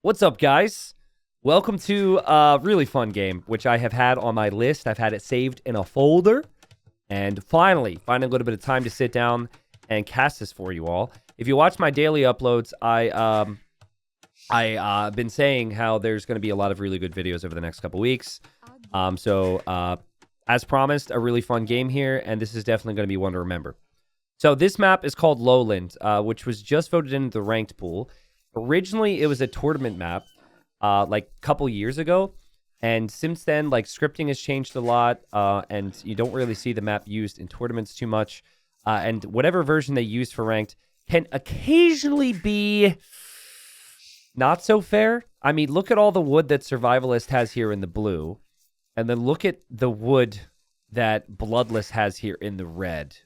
What's up, guys? Welcome to a really fun game, which I have had on my list. I've had it saved in a folder. And finally, finding a little bit of time to sit down and cast this for you all. If you watch my daily uploads, I been saying how there's going to be a lot of really good videos over the next couple weeks. As promised, a really fun game here, and this is definitely going to be one to remember. So this map is called Lowland, which was just voted into the ranked pool. Originally, it was a tournament map, like a couple years ago. And since then, like, scripting has changed a lot, and you don't really see the map used in tournaments too much. And whatever version they use for ranked can occasionally be not so fair. I mean, look at all the wood that Survivalist has here in the blue. And then look at the wood that Bloodless has here in the red.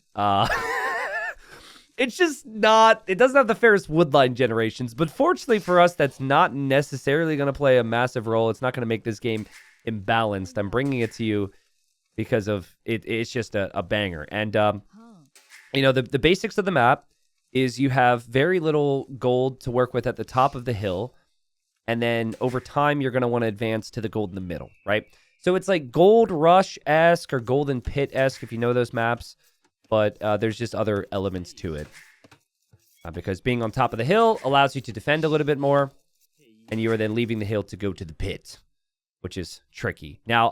It's just not, it doesn't have the fairest woodline generations, but fortunately for us, that's not necessarily going to play a massive role. It's not going to make this game imbalanced. I'm bringing it to you because of it. It's just a banger. And, you know, the basics of the map is you have very little gold to work with at the top of the hill. And then over time, you're going to want to advance to the gold in the middle, right? So it's like Gold Rush-esque or Golden Pit-esque, if you know those maps. But there's just other elements to it. Because being on top of the hill allows you to defend a little bit more. And you are then leaving the hill to go to the pit, which is tricky. Now,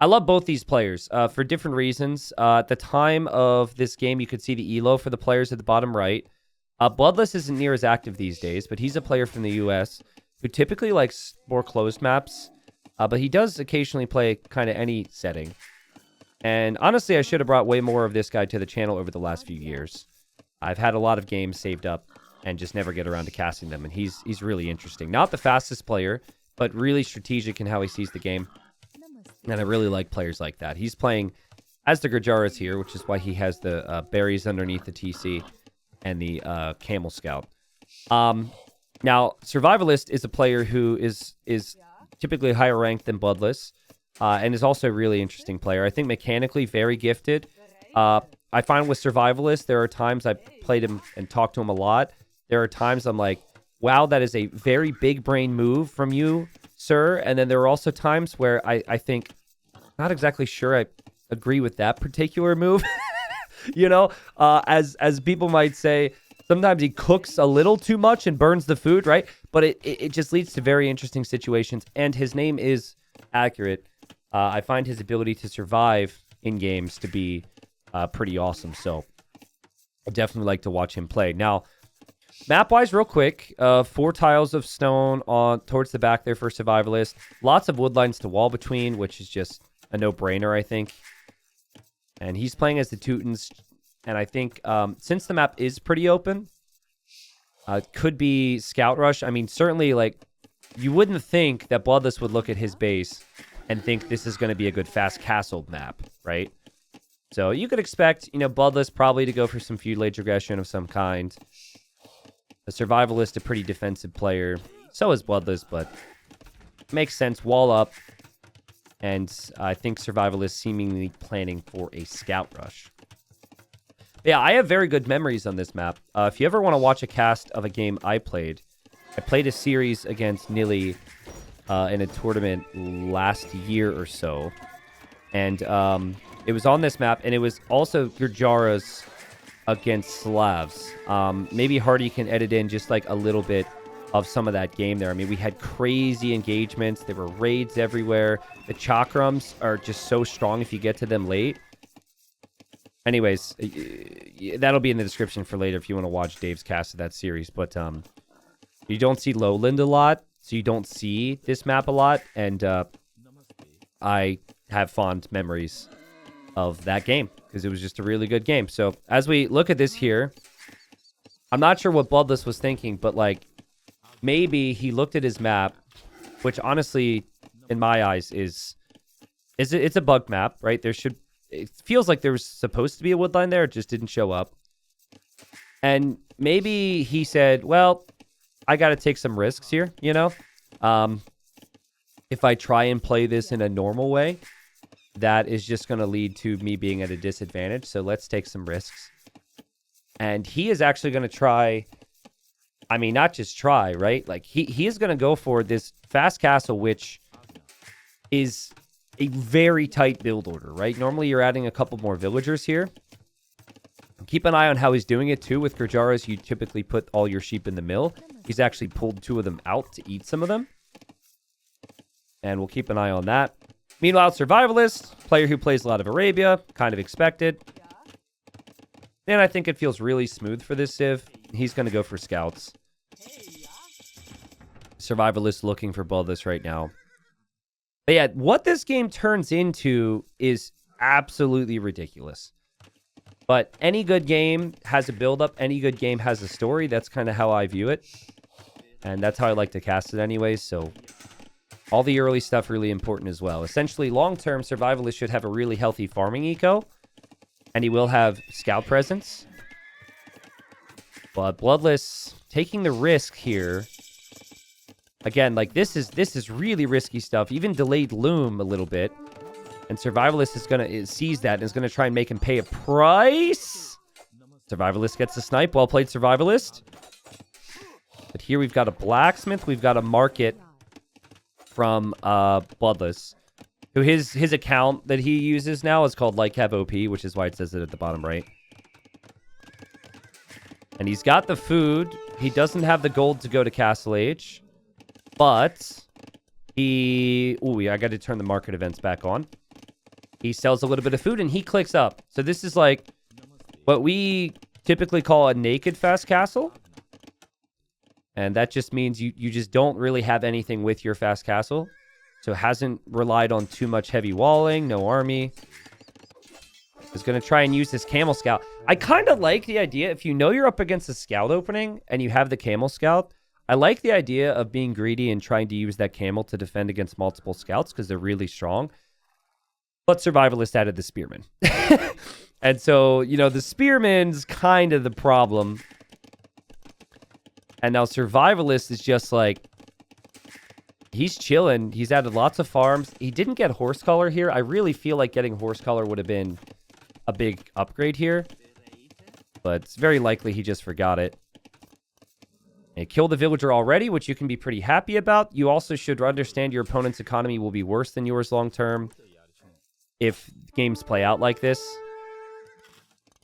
I love both these players for different reasons. At the time of this game, you could see the elo for the players at the bottom right. Bloodless isn't near as active these days, but he's a player from the US who typically likes more closed maps. But he does occasionally play kind of any setting. And honestly, I should have brought way more of this guy to the channel over the last few years. I've had a lot of games saved up and just never get around to casting them. And he's really interesting. Not the fastest player, but really strategic in how he sees the game. And I really like players like that. He's playing as the Gurjaras here, which is why he has the berries underneath the TC and the Camel Scout. Now, Survivalist is a player who is typically higher ranked than Bloodless. And is also a really interesting player. I think mechanically very gifted. I find with Survivalist, there are times I played him and talked to him a lot. There are times I'm like, wow, that is a very big brain move from you, sir. And then there are also times where I think, not exactly sure I agree with that particular move. You know, as people might say, sometimes he cooks a little too much and burns the food, right? But it just leads to very interesting situations. And his name is accurate. I find his ability to survive in games to be pretty awesome. So I definitely like to watch him play. Now, map-wise, real quick, 4 tiles of stone on towards the back there for Survivalist. Lots of wood lines to wall between, which is just a no-brainer, I think. And he's playing as the Teutons. And I think since the map is pretty open, could be Scout Rush. I mean, certainly, like, you wouldn't think that Bloodless would look at his base and think this is going to be a good fast castled map, right? So you could expect, you know, Bloodless probably to go for some feud late regression of some kind. The Survivalist, a pretty defensive player. So is Bloodless, but makes sense. Wall up. And I think Survivalist seemingly planning for a Scout Rush. Yeah, I have very good memories on this map. If you ever want to watch a cast of a game I played a series against Nili in a tournament last year or so. And it was on this map, and it was also Gurjaras against Slavs. Maybe Hardy can edit in just like a little bit of some of that game there. I mean, we had crazy engagements. There were raids everywhere. The chakrams are just so strong if you get to them late. Anyways, that'll be in the description for later if you want to watch Dave's cast of that series. But you don't see Lowland a lot. So you don't see this map a lot, and I have fond memories of that game because it was just a really good game. So as we look at this here, I'm not sure what Bloodless was thinking, but like maybe he looked at his map, which honestly, in my eyes, it's a bug map, right? It feels like there was supposed to be a wood line there, it just didn't show up. And maybe he said, well, I got to take some risks here, you know? If I try and play this in a normal way, that is just going to lead to me being at a disadvantage. So let's take some risks. And he is actually going to try I mean, not just try, right? Like, he is going to go for this fast castle, which is a very tight build order, right? Normally, you're adding a couple more villagers here. Keep an eye on how he's doing it, too. With Gurjaras, you typically put all your sheep in the mill. He's actually pulled 2 of them out to eat some of them. And we'll keep an eye on that. Meanwhile, Survivalist, player who plays a lot of Arabia, kind of expected. And I think it feels really smooth for this Civ. He's going to go for Scouts. Survivalist looking for Bloodless right now. But yeah, what this game turns into is absolutely ridiculous. But any good game has a build-up. Any good game has a story. That's kind of how I view it. And that's how I like to cast it anyways. So all the early stuff really important as well. Essentially, long-term, Survivalist should have a really healthy farming eco. And he will have Scout presence. But Bloodless taking the risk here. Again, like this is really risky stuff. Even delayed Loom a little bit. And Survivalist is gonna sees that and is gonna try and make him pay a price. Survivalist gets a snipe. Well played, Survivalist. But here we've got a blacksmith. We've got a market from Bloodless. Who his account that he uses now is called Like-Have OP, which is why it says it at the bottom right. And he's got the food. He doesn't have the gold to go to Castle Age. But he... Ooh, I got to turn the market events back on. He sells a little bit of food and he clicks up. So this is like what we typically call a naked fast castle. And that just means you just don't really have anything with your fast castle. So hasn't relied on too much heavy walling, no army. Is going to try and use this Camel Scout. I kind of like the idea, if you know you're up against a Scout opening and you have the Camel Scout, I like the idea of being greedy and trying to use that Camel to defend against multiple Scouts because they're really strong. But Survivalist added the Spearman. And so, you know, the Spearman's kind of the problem. And now Survivalist is just like, he's chilling. He's added lots of farms. He didn't get Horse Collar here. I really feel like getting Horse Collar would have been a big upgrade here. But it's very likely he just forgot it. And killed the villager already, which you can be pretty happy about. You also should understand your opponent's economy will be worse than yours long term if games play out like this.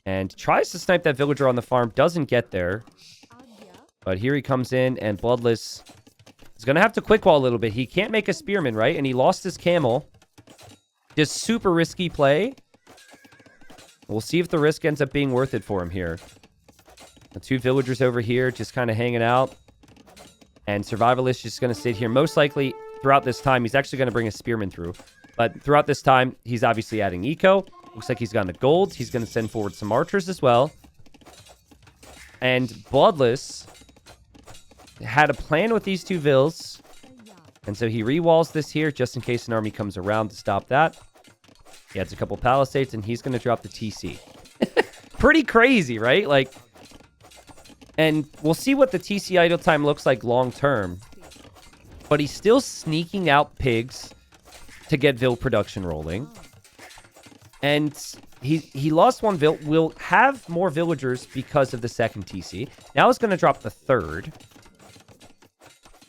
And tries to snipe that villager on the farm. Doesn't get there. But here he comes in, and Bloodless is going to have to quick wall a little bit. He can't make a Spearman, right? And he lost his Camel. Just super risky play. We'll see if the risk ends up being worth it for him here. The 2 villagers over here just kind of hanging out. And Survivalist just going to sit here. Most likely, throughout this time, he's actually going to bring a Spearman through. But throughout this time, he's obviously adding eco. Looks like he's gotten the gold. He's going to send forward some archers as well. And Bloodless had a plan with these 2 vills. And so he re-walls this here just in case an army comes around to stop that. He adds a couple palisades, and he's going to drop the TC. Pretty crazy, right? Like, and we'll see what the TC idle time looks like long term. But he's still sneaking out pigs to get vill production rolling. And he lost 1 vill. Will have more villagers because of the 2nd TC. Now he's going to drop the 3rd.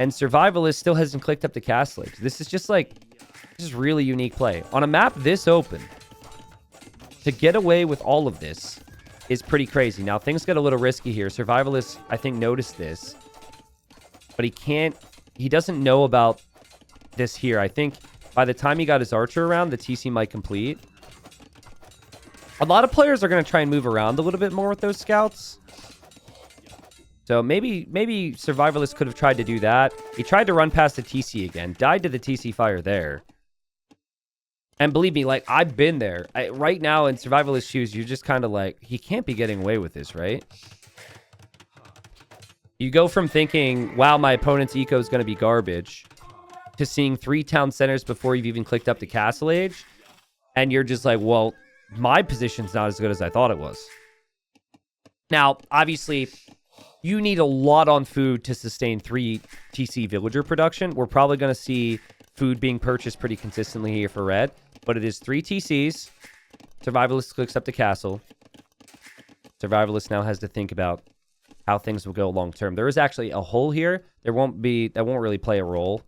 And Survivalist still hasn't clicked up the Castle Age. This is just like, this is really unique play. On a map this open, to get away with all of this is pretty crazy. Now, things get a little risky here. Survivalist, I think, noticed this. But he doesn't know about this here. I think by the time he got his archer around, the TC might complete. A lot of players are going to try and move around a little bit more with those scouts. So maybe Survivalist could have tried to do that. He tried to run past the TC again. Died to the TC fire there. And believe me, like, I've been there. Right now in Survivalist shoes, you're just kind of like, he can't be getting away with this, right? You go from thinking, wow, my opponent's eco is going to be garbage, to seeing 3 town centers before you've even clicked up the Castle Age. And you're just like, well, my position's not as good as I thought it was. Now, obviously, you need a lot on food to sustain 3 TC villager production. We're probably going to see food being purchased pretty consistently here for red. But it is 3 TCs. Survivalist clicks up the castle. Survivalist now has to think about how things will go long term. There is actually a hole here. That won't really play a role.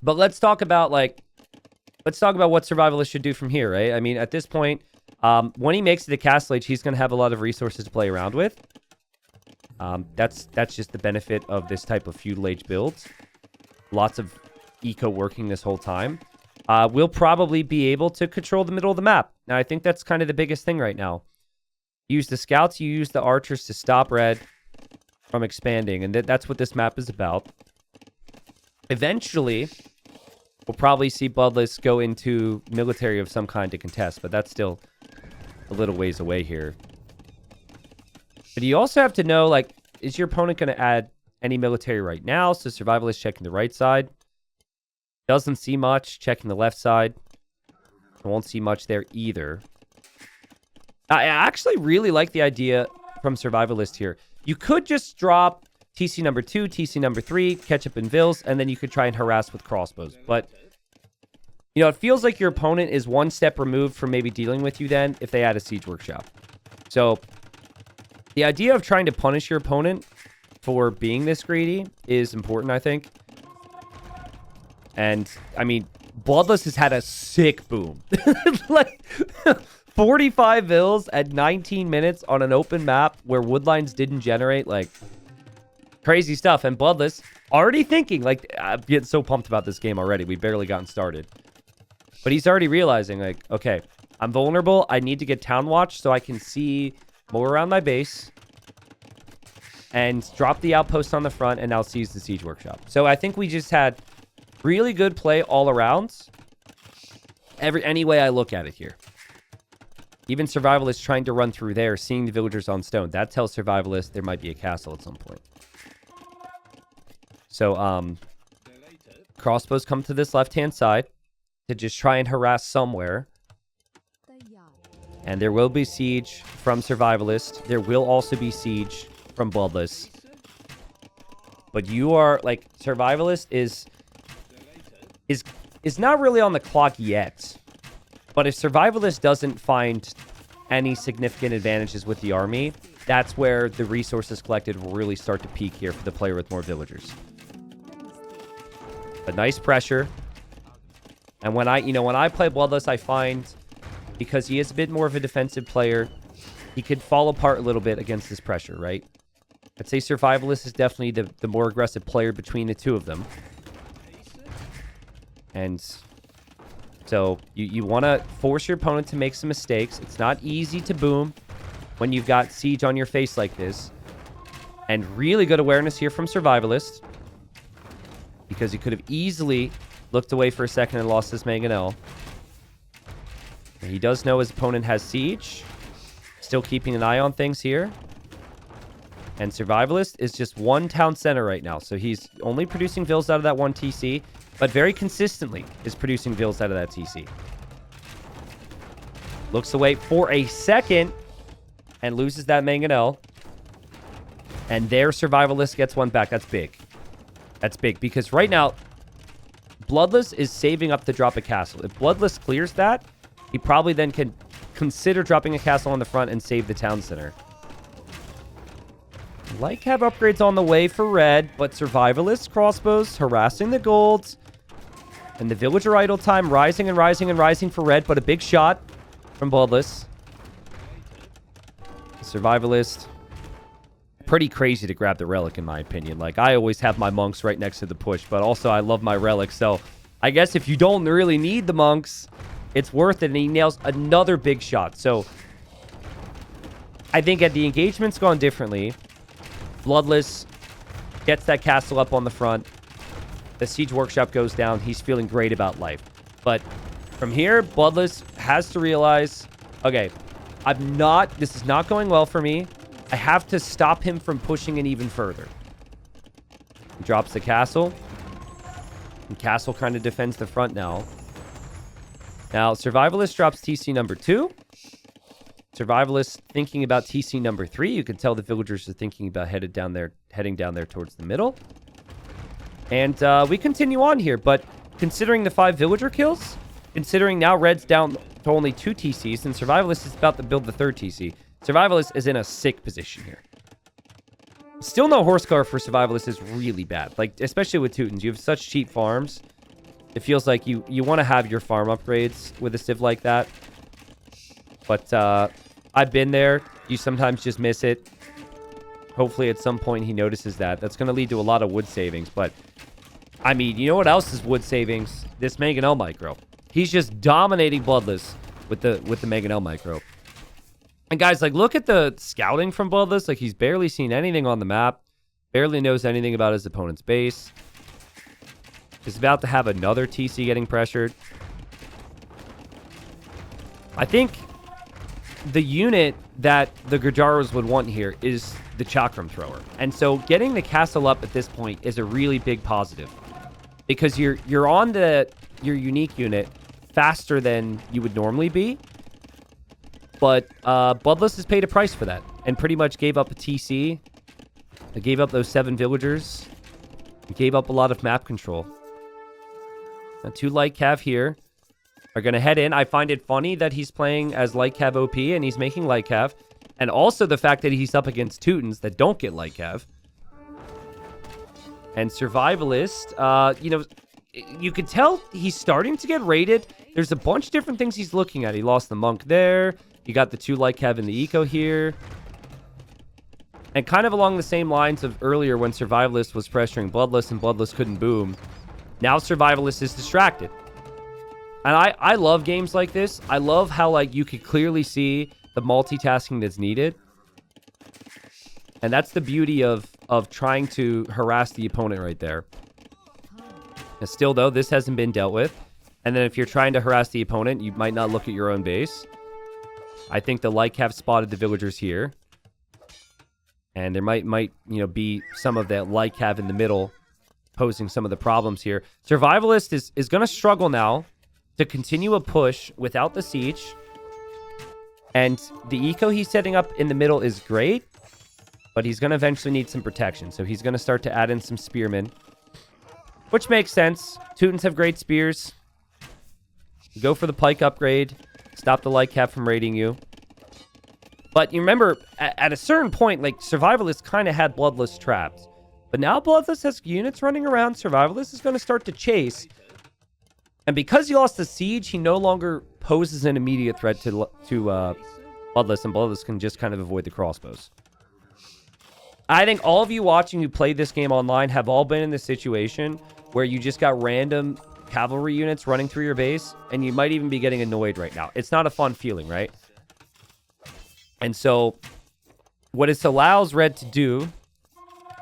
But let's talk about what Survivalist should do from here, right? I mean, at this point, when he makes it to Castle Age, he's going to have a lot of resources to play around with. That's just the benefit of this type of feudal age builds. Lots of eco working this whole time. We'll probably be able to control the middle of the map. Now, I think that's kind of the biggest thing right now. Use the scouts, you use the archers to stop red from expanding, and that's what this map is about. Eventually, we'll probably see Bloodless go into military of some kind to contest, but that's still a little ways away here. But you also have to know, like, is your opponent going to add any military right now? So Survivalist checking the right side. Doesn't see much. Checking the left side. I won't see much there either. I actually really like the idea from Survivalist here. You could just drop TC number 2, TC number 3, Ketchup and Vils, and then you could try and harass with crossbows. But, you know, it feels like your opponent is one step removed from maybe dealing with you then if they add a Siege Workshop. So, the idea of trying to punish your opponent for being this greedy is important, I think. And, I mean, Bloodless has had a sick boom. Like, 45 Vils at 19 minutes on an open map where woodlines didn't generate, like, crazy stuff. And Bloodless already thinking, like, I'm getting so pumped about this game already. We've barely gotten started. But he's already realizing, like, okay, I'm vulnerable. I need to get Town Watch so I can see more around my base. And drop the outpost on the front and now seize the Siege Workshop. So I think we just had really good play all around. Any way I look at it here. Even Survivalist trying to run through there, seeing the villagers on stone. That tells Survivalist there might be a castle at some point. So, crossbows come to this left-hand side to just try and harass somewhere. And there will be siege from Survivalist. There will also be siege from Bloodless. But you are, like, Survivalist is not really on the clock yet. But if Survivalist doesn't find any significant advantages with the army, that's where the resources collected will really start to peak here for the player with more villagers. But nice pressure. And when I play Bloodless, I find, because he is a bit more of a defensive player, he could fall apart a little bit against this pressure, right? I'd say Survivalist is definitely the more aggressive player between the two of them. And so you want to force your opponent to make some mistakes. It's not easy to boom when you've got siege on your face like this. And really good awareness here from Survivalist. Because he could have easily looked away for a second and lost his mangonel. And he does know his opponent has siege. Still keeping an eye on things here. And Survivalist is just one town center right now. So he's only producing Vils out of that one TC. But very consistently is producing Vils out of that TC. Looks away for a second. And loses that mangonel. And their Survivalist gets one back. That's big. That's big. Because right now, Bloodless is saving up to drop a castle. If Bloodless clears that, he probably then can consider dropping a castle on the front and save the town center. Like have upgrades on the way for red, but Survivalist crossbows harassing the golds. And the villager idle time rising and rising and rising for red, but a big shot from Bloodless. Survivalist. Pretty crazy to grab the relic, in my opinion. Like, I always have my monks right next to the push, but also I love my relic. So, I guess if you don't really need the monks, it's worth it. And he nails another big shot. So, I think had the engagements gone differently, Bloodless gets that castle up on the front. The Siege Workshop goes down. He's feeling great about life. But from here, Bloodless has to realize, okay, this is not going well for me. I have to stop him from pushing it even further. He drops the castle. And castle kind of defends the front now. Now, Survivalist drops TC number 2. Survivalist thinking about TC number 3. You can tell the villagers are thinking about heading down there towards the middle. And we continue on here, but considering the 5 villager kills, considering now red's down to only 2 TCs, and Survivalist is about to build the 3rd TC, Survivalist is in a sick position here. Still no horsecar for Survivalist is really bad. Like, especially with Teutons. You have such cheap farms. It feels like you want to have your farm upgrades with a civ like that. But I've been there. You sometimes just miss it. Hopefully at some point he notices that. That's going to lead to a lot of wood savings. But, I mean, you know what else is wood savings? This Mangonel Micro. He's just dominating Bloodless with the Mangonel Micro. And guys, like, look at the scouting from Bloodless. Like, he's barely seen anything on the map. Barely knows anything about his opponent's base. He's about to have another TC getting pressured. I think the unit that the Gujaras would want here is the Chakram Thrower. And so getting the castle up at this point is a really big positive. Because you're on your unique unit faster than you would normally be. But Bloodless has paid a price for that and pretty much gave up a TC. They gave up those 7 villagers. He gave up a lot of map control. Now, 2 Light Cav here are going to head in. I find it funny that he's playing as Light Cav OP and he's making Light Cav. And also the fact that he's up against Teutons that don't get Light Cav. And Survivalist, you know, you could tell he's starting to get rated. There's a bunch of different things he's looking at. He lost the Monk there. You got the 2 Light Cav in the Eco here. And kind of along the same lines of earlier when Survivalist was pressuring Bloodless and Bloodless couldn't boom. Now Survivalist is distracted. And I love games like this. I love how, like, you could clearly see the multitasking that's needed. And that's the beauty of trying to harass the opponent right there. And still, though, this hasn't been dealt with. And then if you're trying to harass the opponent, you might not look at your own base. I think the Light Cav spotted the villagers here. And there might you know, be some of that Light Cav in the middle posing some of the problems here. Survivalist is going to struggle now to continue a push without the siege. And the eco he's setting up in the middle is great, but he's going to eventually need some protection. So he's going to start to add in some spearmen, which makes sense. Teutons have great spears. Go for the pike upgrade. Stop the Light Cav from raiding you. But you remember, at a certain point, like, Survivalist kind of had Bloodless trapped. But now Bloodless has units running around. Survivalist is going to start to chase. And because he lost the siege, he no longer poses an immediate threat to Bloodless. And Bloodless can just kind of avoid the crossbows. I think all of you watching who played this game online have all been in this situation where you just got random cavalry units running through your base, and you might even be getting annoyed right now. It's not a fun feeling, right? And so what this allows Red to do,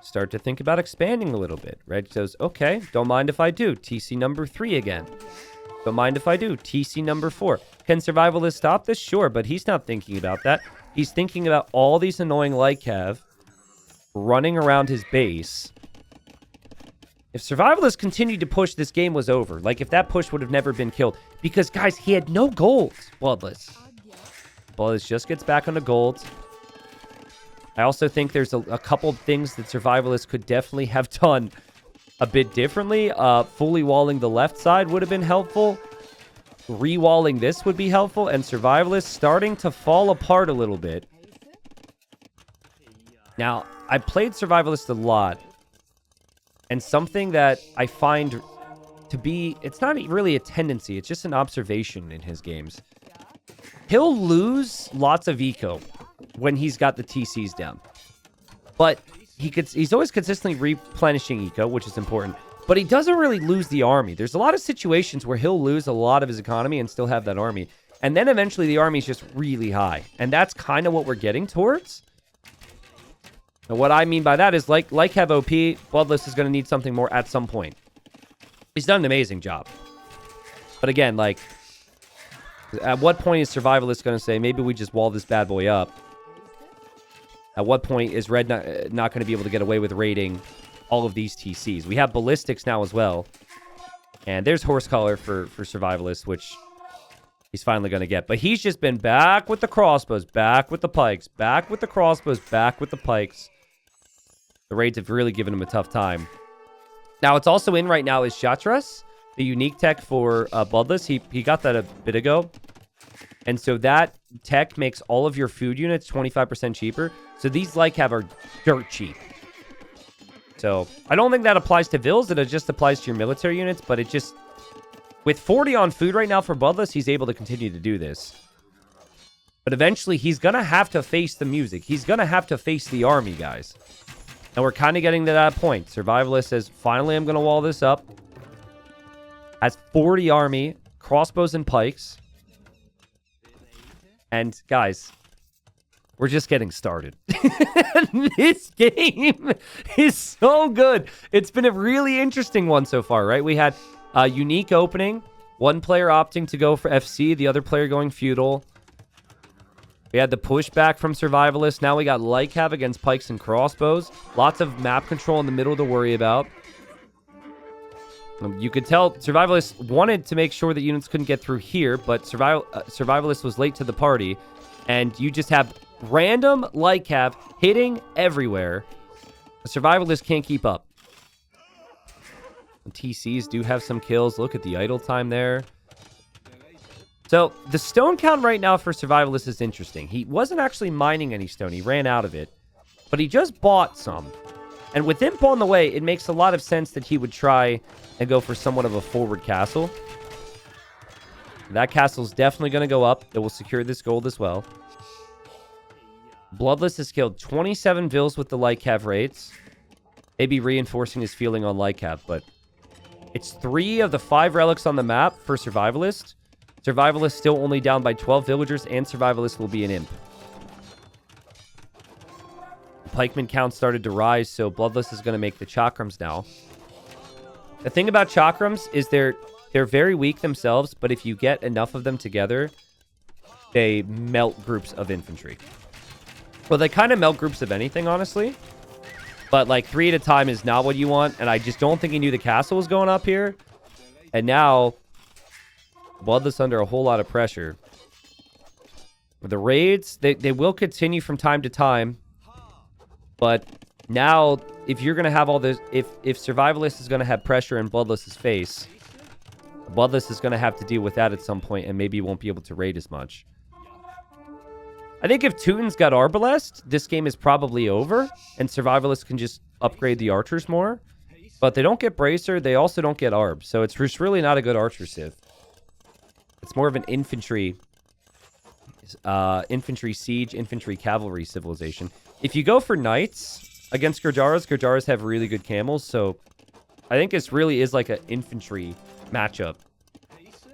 start to think about expanding a little bit. Red says, okay, don't mind if I do. TC number 3 again. Don't mind if I do. TC number 4. Can Survivalist stop this? Sure, but he's not thinking about that. He's thinking about all these annoying Light Cav running around his base. If Survivalist continued to push, this game was over. Like, if that push would have never been killed. Because, guys, he had no gold. Bloodless. Bloodless just gets back on the gold. I also think there's a couple things that Survivalist could definitely have done a bit differently. Fully walling the left side would have been helpful. Re-walling this would be helpful. And Survivalist starting to fall apart a little bit. Now, I played Survivalist a lot. And something that I find to be, it's not really a tendency, it's just an observation in his games. He'll lose lots of eco when he's got the TCs down. But he's always consistently replenishing eco, which is important. But he doesn't really lose the army. There's a lot of situations where he'll lose a lot of his economy and still have that army. And then eventually the army's just really high. And that's kind of what we're getting towards. And what I mean by that is, like Cav OP, Bloodless is going to need something more at some point. He's done an amazing job. But again, like, at what point is Survivalist going to say, maybe we just wall this bad boy up? At what point is Red not going to be able to get away with raiding all of these TCs? We have Ballistics now as well. And there's Horsecollar for Survivalist, which he's finally going to get. But he's just been back with the crossbows, back with the pikes, back with the crossbows, back with the pikes. The raids have really given him a tough time. Now, what's also in right now is Shatras, the unique tech for Bloodless. He got that a bit ago. And so that tech makes all of your food units 25% cheaper. So these Light Cav are dirt cheap. So I don't think that applies to Vills. It just applies to your military units, but it just... With 40 on food right now for Bloodless, he's able to continue to do this. But eventually, he's going to have to face the music. He's going to have to face the army, guys. And we're kind of getting to that point. Survivalist says, finally, I'm going to wall this up. Has 40 army, crossbows and pikes. And, guys, we're just getting started. This game is so good. It's been a really interesting one so far, right? We had a unique opening. One player opting to go for FC, the other player going feudal. We had the pushback from Survivalist. Now we got Light Cav against pikes and crossbows. Lots of map control in the middle to worry about. You could tell Survivalist wanted to make sure that units couldn't get through here, but Survivalist was late to the party. And you just have random Light Cav hitting everywhere. The Survivalist can't keep up. The TCs do have some kills. Look at the idle time there. So, the stone count right now for Survivalist is interesting. He wasn't actually mining any stone. He ran out of it. But he just bought some. And with Imp on the way, it makes a lot of sense that he would try and go for somewhat of a forward castle. That castle's definitely going to go up. It will secure this gold as well. Bloodless has killed 27 Vills with the Light Cav raids. Maybe reinforcing his feeling on Light Cav, but it's 3 of the 5 relics on the map for Survivalist. Survivalist still only down by 12 villagers, and Survivalist will be an imp. The pikeman count started to rise, so Bloodless is going to make the chakrams now. The thing about chakrams is they're very weak themselves, but if you get enough of them together, they melt groups of infantry. Well, they kind of melt groups of anything, honestly. But, like, 3 at a time is not what you want, and I just don't think he knew the castle was going up here. And now... Bloodless under a whole lot of pressure. The raids, they will continue from time to time. But now, if you're going to have all this... If Survivalist is going to have pressure in Bloodless's face, Bloodless is going to have to deal with that at some point, and maybe he won't be able to raid as much. I think if Teuton's got Arbalest, this game is probably over, and Survivalist can just upgrade the archers more. But they don't get Bracer, they also don't get Arb, so it's just really not a good archer civ. It's more of an infantry siege, infantry cavalry civilization. If you go for knights against Gurjaras have really good camels, so I think this really is like an infantry matchup.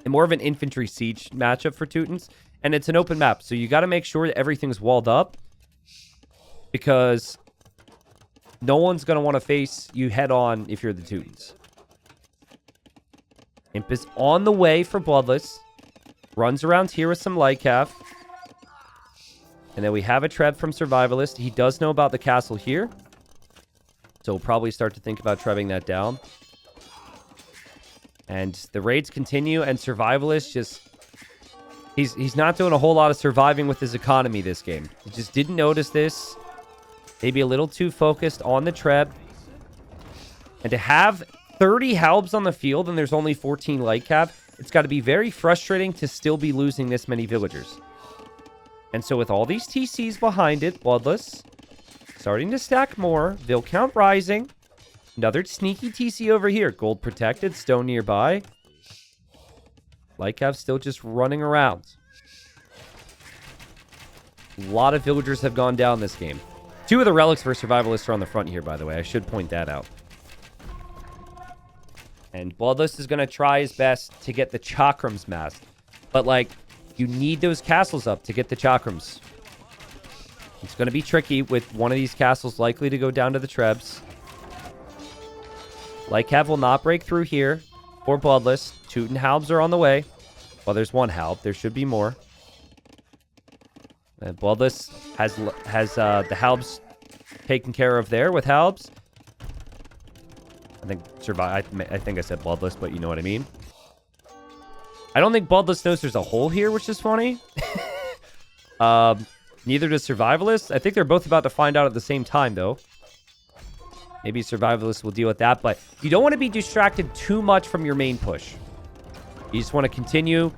And more of an infantry siege matchup for Teutons. And it's an open map, so you got to make sure that everything's walled up, because no one's going to want to face you head on if you're the Teutons. Imp is on the way for Bloodless. Runs around here with some Light Cav. And then we have a Treb from Survivalist. He does know about the castle here. So we'll probably start to think about trebbing that down. And the raids continue, and Survivalist just... He's not doing a whole lot of surviving with his economy this game. He just didn't notice this. Maybe a little too focused on the Treb. And to have 30 Halbs on the field and there's only 14 Light Cav, it's got to be very frustrating to still be losing this many villagers. And so with all these TCs behind it, Bloodless starting to stack more. Vill count rising. Another sneaky TC over here. Gold protected. Stone nearby. Light Cav still just running around. A lot of villagers have gone down this game. 2 of the relics for Survivalists are on the front here, by the way. I should point that out. And Bloodless is going to try his best to get the chakrams masked. But, like, you need those castles up to get the chakrams. It's going to be tricky with one of these castles likely to go down to the Trebs. Light Cav will not break through here for Bloodless. Teuton Halbs are on the way. Well, there's 1 Halb. There should be more. And Bloodless has the Halbs taken care of there with Halbs. I think I said Bloodless, but you know what I mean. I don't think Bloodless knows there's a hole here, which is funny. Neither does Survivalist. I think they're both about to find out at the same time, though. Maybe Survivalist will deal with that, but you don't want to be distracted too much from your main push. You just want to continue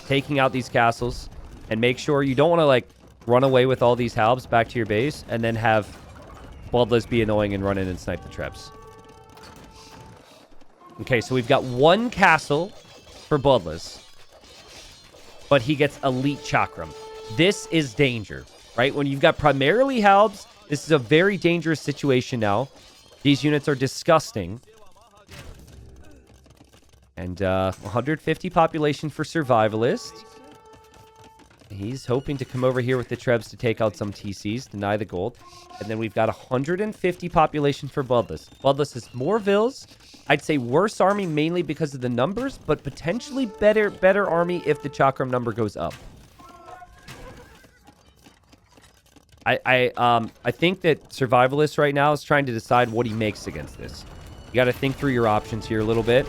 taking out these castles and make sure you don't want to, like, run away with all these Halbs back to your base and then have Bloodless be annoying and run in and snipe the traps. Okay, so we've got one castle for Bloodless, but he gets elite Chakram. This is danger, right? When you've got primarily Halbs, this is a very dangerous situation now. These units are disgusting. And 150 population for Survivalist. He's hoping to come over here with the Trebs to take out some TCs, deny the gold. And then we've got 150 population for Bloodless. Bloodless has more Vills. I'd say worse army mainly because of the numbers, but potentially better army if the Chakram number goes up. I think that Survivalist right now is trying to decide what he makes against this. You got to think through your options here a little bit.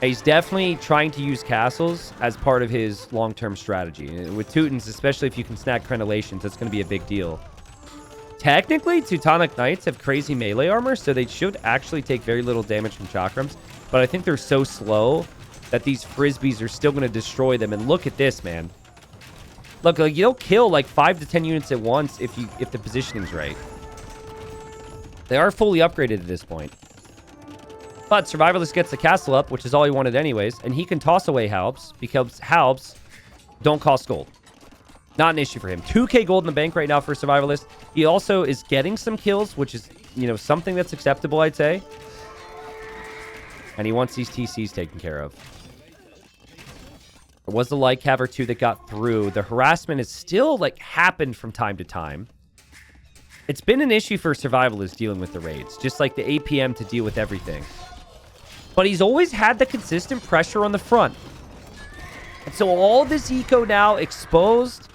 He's definitely trying to use castles as part of his long-term strategy. With Teutons, especially if you can snack crenellations, that's going to be a big deal. Technically, Teutonic Knights have crazy melee armor, so they should actually take very little damage from Chakrams. But I think they're so slow that these Frisbees are still going to destroy them. And look at this, man. Look, like, you'll kill like 5 to 10 units at once if the positioning's right. They are fully upgraded at this point. But Survivalist gets the castle up, which is all he wanted anyways. And he can toss away Halbs because Halbs don't cost gold. Not an issue for him. 2k gold in the bank right now for Survivalist. He also is getting some kills, which is, you know, something that's acceptable, I'd say. And he wants these TCs taken care of. There was the light cav or two that got through. The harassment has still, like, happened from time to time. It's been an issue for Survivalist dealing with the raids. Just like the APM to deal with everything. But he's always had the consistent pressure on the front. And so all this eco now exposed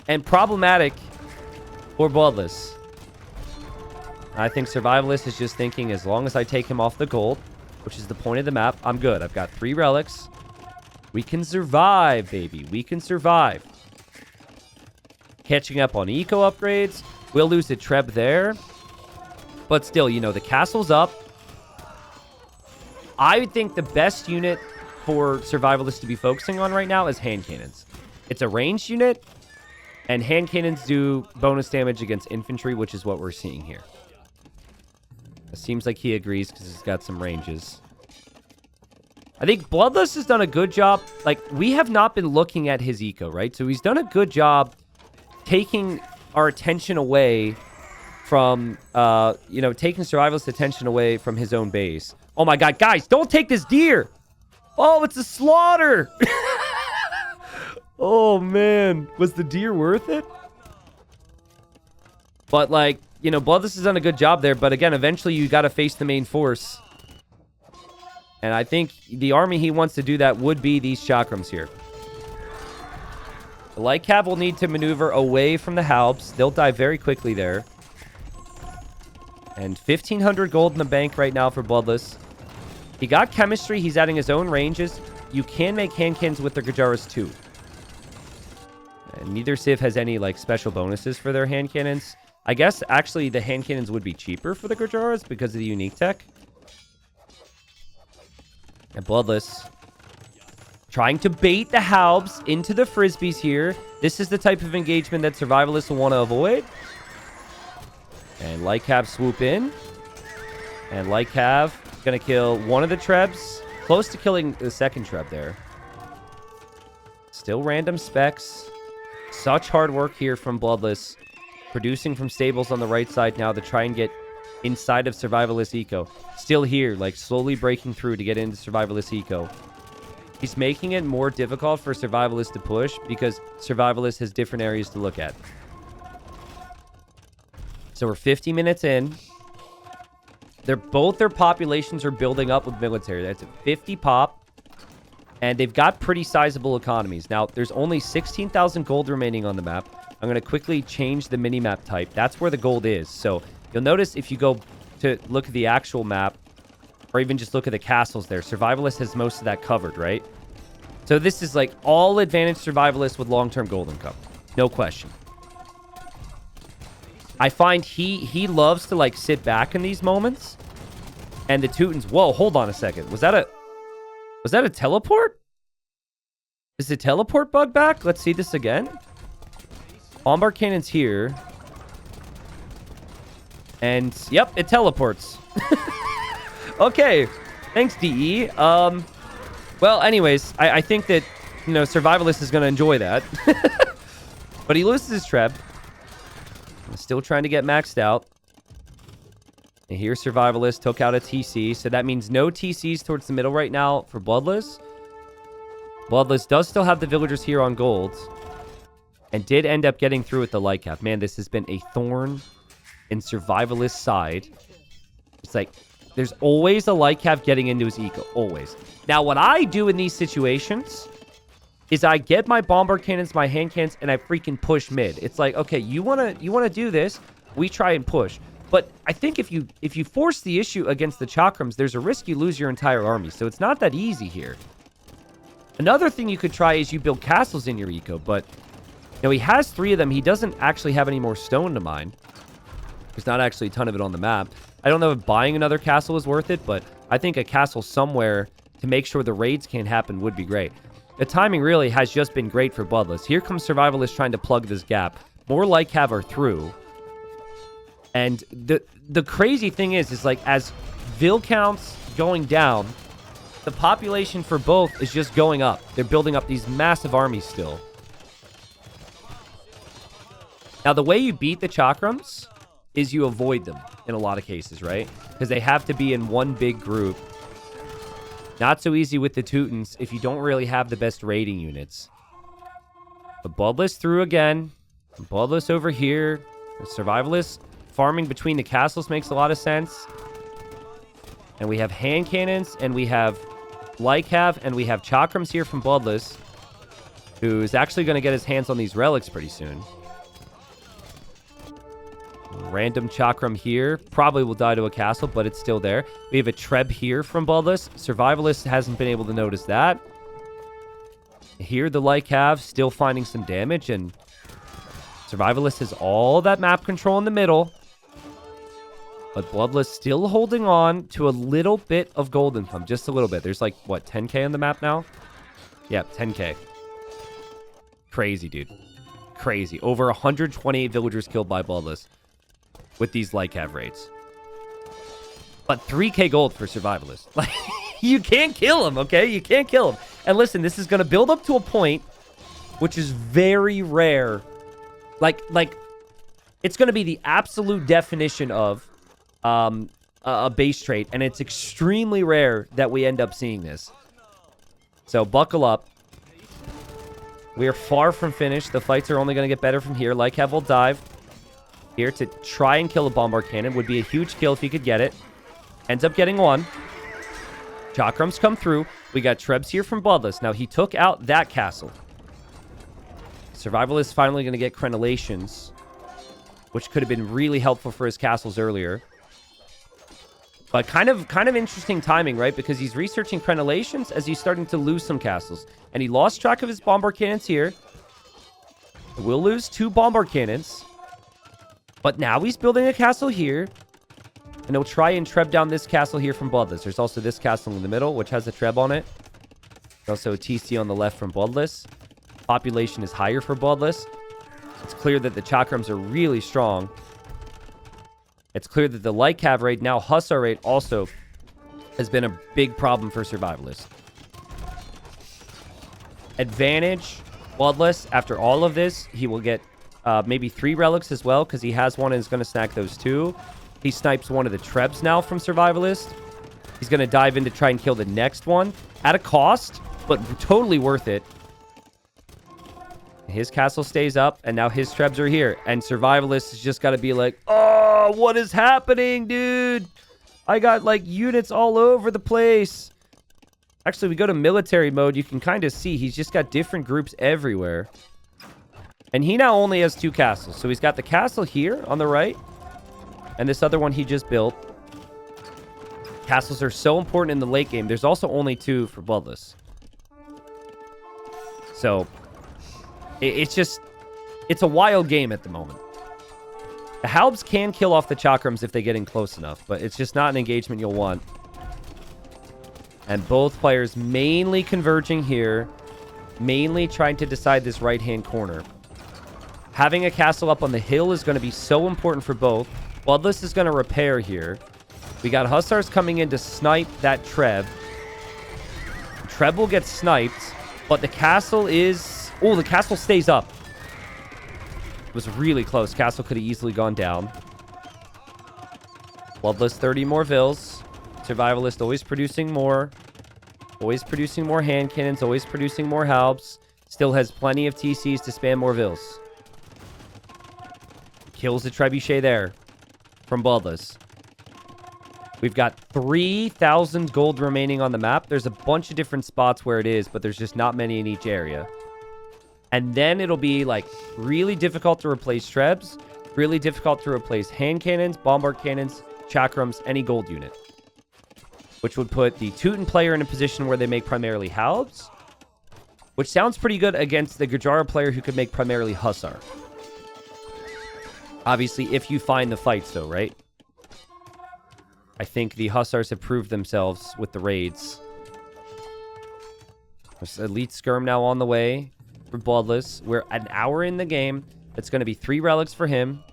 and problematic for Bloodless. I think Survivalist is just thinking, as long as I take him off the gold, which is the point of the map, I'm good. I've got 3 relics. We can survive, baby. We can survive. Catching up on eco upgrades. We'll lose a Treb there. But still, you know, the castle's up. I think the best unit for Survivalists to be focusing on right now is hand cannons. It's a ranged unit, and hand cannons do bonus damage against infantry, which is what we're seeing here. It seems like he agrees because he's got some ranges. I think Bloodless has done a good job. Like, we have not been looking at his eco, right? So he's done a good job taking our attention away from, you know, taking Survivalist attention away from his own base. Oh my god, guys, don't take this deer! Oh, it's a slaughter! Oh man, was the deer worth it? But like, you know, Bloodless has done a good job there, but again, eventually you gotta face the main force. And I think the army he wants to do that would be these Chakrams here. The light cav will need to maneuver away from the Halbs. They'll die very quickly there. And 1,500 gold in the bank right now for Bloodless. He got chemistry. He's adding his own ranges. You can make hand cannons with their Gajaras too. And neither Civ has any like special bonuses for their hand cannons. I guess actually the hand cannons would be cheaper for the Gajaras because of the unique tech. And Bloodless trying to bait the Halbs into the Frisbees here. This is the type of engagement that Survivalists will want to avoid. And Light Cav swoop in. And Light Cav going to kill one of the Trebs. Close to killing the second Treb there. Still random specs. Such hard work here from Bloodless. Producing from stables on the right side now to try and get inside of Survivalist Eco. Still here, like slowly breaking through to get into Survivalist Eco. He's making it more difficult for Survivalist to push because Survivalist has different areas to look at. So we're 50 minutes in. Both their populations are building up with military. That's a 50 pop. And they've got pretty sizable economies. Now, there's only 16,000 gold remaining on the map. I'm going to quickly change the mini-map type. That's where the gold is. So you'll notice if you go to look at the actual map, or even just look at the castles there, Survivalist has most of that covered, right? So this is like all advantage Survivalist with long-term gold income. No question. I find he loves to like sit back in these moments. And the Teutons, whoa, hold on a second. Was that a teleport? Is the teleport bug back? Let's see this again. Bombard cannons here. And, yep, it teleports. Okay. Thanks, DE. Well, anyways, I think that, you know, Survivalist is going to enjoy that. But he loses his Treb. Still trying to get maxed out. And here, Survivalist took out a TC. So that means no TCs towards the middle right now for Bloodless. Bloodless does still have the villagers here on gold. And did end up getting through with the light cap. Man, this has been a thorn in Survivalist's side. It's like, there's always a light cap getting into his eco. Always. Now, what I do in these situations is I get my bombard cannons, my hand cannons, and I freaking push mid. It's like, okay, you wanna do this, we try and push. But I think if you force the issue against the Chakrams, there's a risk you lose your entire army. So it's not that easy here. Another thing you could try is you build castles in your eco, but you know, he has 3 of them. He doesn't actually have any more stone to mine. There's not actually a ton of it on the map. I don't know if buying another castle is worth it, but I think a castle somewhere to make sure the raids can't happen would be great. The timing really has just been great for Bloodless. Here comes Survivalist trying to plug this gap. More light cav are through. And the crazy thing is like as Vil counts going down, the population for both is just going up. They're building up these massive armies still. Now, the way you beat the Chakrams is you avoid them in a lot of cases, right? Because they have to be in one big group. Not so easy with the Teutons if you don't really have the best raiding units. But Bloodless through again. Bloodless over here. The Survivalist farming between the castles makes a lot of sense. And we have hand cannons, and we have Lycav, and we have Chakrams here from Bloodless, who is actually going to get his hands on these relics pretty soon. Random Chakram here. Probably will die to a castle, but it's still there. We have a Treb here from Bloodless. Survivalist hasn't been able to notice that. Here, the Lycav still finding some damage, and Survivalist has all that map control in the middle. But Bloodless still holding on to a little bit of gold income. Just a little bit. There's like, what, 10k on the map now? Yeah, 10k. Crazy, dude. Crazy. Over 128 villagers killed by Bloodless with these Lycav raids. But 3k gold for Survivalist. Like, you can't kill him, okay? You can't kill him. And listen, this is going to build up to a point which is very rare. Like it's going to be the absolute definition of a base trait, and it's extremely rare that we end up seeing this. So buckle up. We are far from finished. The fights are only going to get better from here. Lycav will dive here to try and kill a bombard cannon. Would be a huge kill if he could get it. Ends up getting one. Chakrams come through. We got Trebs here from Bloodless. Now, he took out that castle. Survivalist finally going to get crenellations, which could have been really helpful for his castles earlier. But kind of interesting timing, right? Because he's researching crenellations as he's starting to lose some castles. And he lost track of his bombard cannons here. We'll lose 2 bombard cannons. But now he's building a castle here. And he'll try and Treb down this castle here from Bloodless. There's also this castle in the middle, which has a Treb on it. There's also a TC on the left from Bloodless. Population is higher for Bloodless. It's clear that the Chakrams are really strong. It's clear that the Lycav raid, now Hussar raid, also has been a big problem for Survivalist. Advantage, Bloodless. After all of this, he will get maybe 3 relics as well, because he has one and is going to snack those 2. He snipes one of the Trebs now from Survivalist. He's going to dive in to try and kill the next one. At a cost, but totally worth it. His castle stays up, and now his Trebs are here. And Survivalist has just got to be like, oh, what is happening, dude? I got, like, units all over the place. Actually, we go to military mode. You can kind of see he's just got different groups everywhere. And he now only has 2 castles. So he's got the castle here on the right, and this other one he just built. Castles are so important in the late game. There's also only 2 for Bloodless. So it's a wild game at the moment. The Halbs can kill off the Chakrams if they get in close enough, but it's just not an engagement you'll want. And both players mainly converging here, mainly trying to decide this right-hand corner. Having a castle up on the hill is going to be so important for both. Bloodless is going to repair here. We got Hussars coming in to snipe that Treb. Treb will get sniped, but the castle is... Oh, the castle stays up. It was really close. Castle could have easily gone down. Bloodless, 30 more vills. Survivalist always producing more. Always producing more hand cannons. Always producing more halbs. Still has plenty of TCs to spam more vills. Kills the trebuchet there from Bloodless. We've got 3,000 gold remaining on the map. There's a bunch of different spots where it is, but there's just not many in each area. And then it'll be like really difficult to replace trebs, really difficult to replace hand cannons, bombard cannons, chakrams, any gold unit. Which would put the Teuton player in a position where they make primarily halbs, which sounds pretty good against the Gajara player who could make primarily Hussar. Obviously, if you find the fights though, right? I think the Hussars have proved themselves with the raids. There's Elite Skirm now on the way for Bloodless. We're an hour in the game. It's going to be 3 relics for him.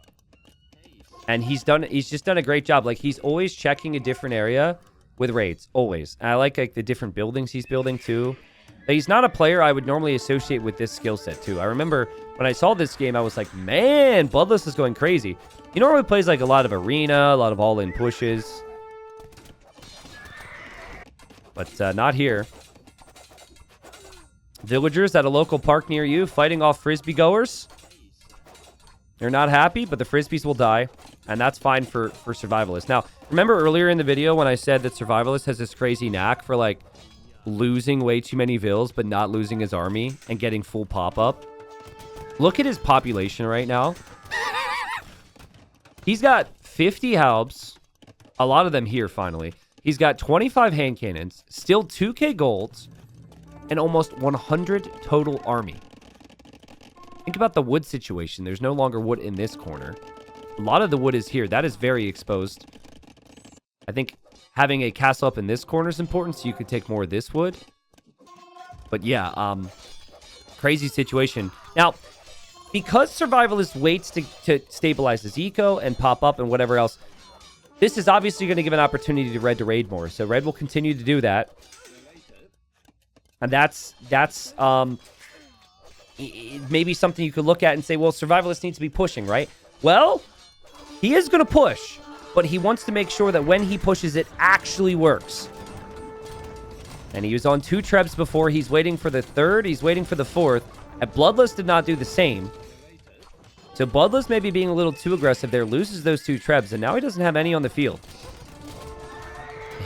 And he's just done a great job. Like, he's always checking a different area with raids. Always. And I like the different buildings he's building, too. But he's not a player I would normally associate with this skill set, too. I remember when I saw this game, I was like, man, Bloodless is going crazy. He normally plays, like, a lot of arena, a lot of all-in pushes. But not here. Villagers at a local park near you fighting off frisbee goers. They're not happy, but the frisbees will die. And that's fine for Survivalist. Now, remember earlier in the video when I said that Survivalist has this crazy knack for, like, losing way too many vills, but not losing his army and getting full pop-up? Look at his population right now. He's got 50 halbs. A lot of them here, finally. He's got 25 hand cannons, still 2k golds, and almost 100 total army. Think about the wood situation. There's no longer wood in this corner. A lot of the wood is here. That is very exposed. I think having a castle up in this corner is important, so you could take more of this wood. But yeah, crazy situation. Now, because Survivalist waits to stabilize his eco and pop up and whatever else, this is obviously going to give an opportunity to Red to raid more. So Red will continue to do that. And that's maybe something you could look at and say, well, Survivalist needs to be pushing, right? Well, he is going to push, but he wants to make sure that when he pushes, it actually works. And he was on 2 trebs before. He's waiting for the 3rd. He's waiting for the 4th. And Bloodless did not do the same. So Bloodless may be being a little too aggressive there. Loses those 2 trebs, and now he doesn't have any on the field.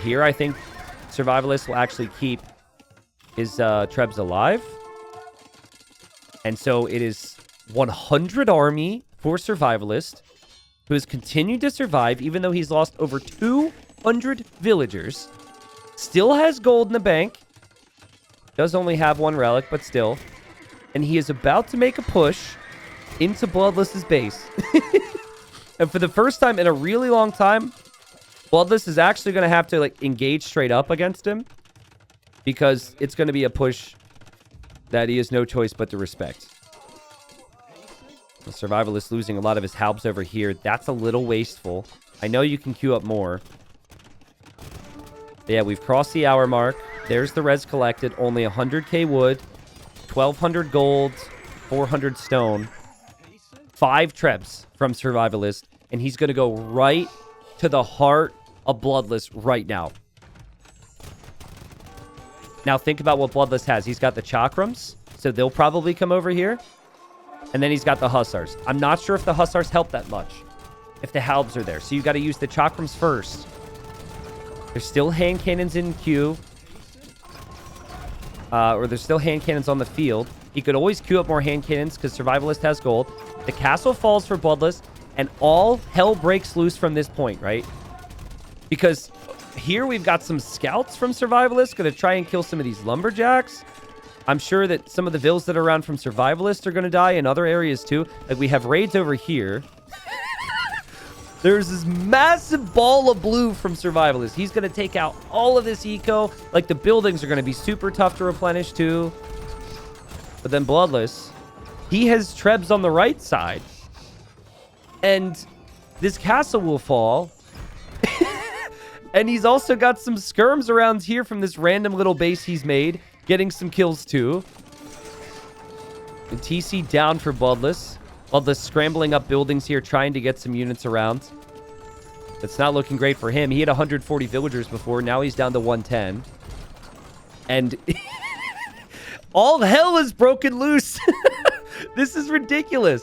Here, I think Survivalist will actually keep his trebs alive. And so it is 100 army for Survivalist, who has continued to survive even though he's lost over 200 villagers. Still has gold in the bank. Does only have 1 relic, but still. And he is about to make a push into Bloodless's base. And for the first time in a really long time, Bloodless is actually going to have to like engage straight up against him, because it's going to be a push that he has no choice but to respect. The Survivalist losing a lot of his halbs over here. That's a little wasteful. I know you can queue up more. But yeah, we've crossed the hour mark. There's the res collected. Only 100k wood, 1,200 gold, 400 stone. 5 trebs from Survivalist. And he's going to go right to the heart of Bloodless right now. Now think about what Bloodless has. He's got the chakrams, so they'll probably come over here. And then he's got the Hussars. I'm not sure if the Hussars help that much, if the halbs are there. So you got to use the chakrams first. There's still hand cannons in queue. Or there's still hand cannons on the field. He could always queue up more hand cannons because Survivalist has gold. The castle falls for Bloodless, and all hell breaks loose from this point, right? Because here we've got some scouts from Survivalist going to try and kill some of these lumberjacks. I'm sure that some of the vills that are around from Survivalist are going to die in other areas too. Like, we have raids over here. There's this massive ball of blue from Survivalist. He's going to take out all of this eco. Like, the buildings are going to be super tough to replenish too. But then Bloodless, he has trebs on the right side. And this castle will fall. And he's also got some skirms around here from this random little base he's made. Getting some kills too. The TC down for Bloodless. Bloodless scrambling up buildings here, trying to get some units around. It's not looking great for him. He had 140 villagers before. Now he's down to 110. And all hell is broken loose. This is ridiculous.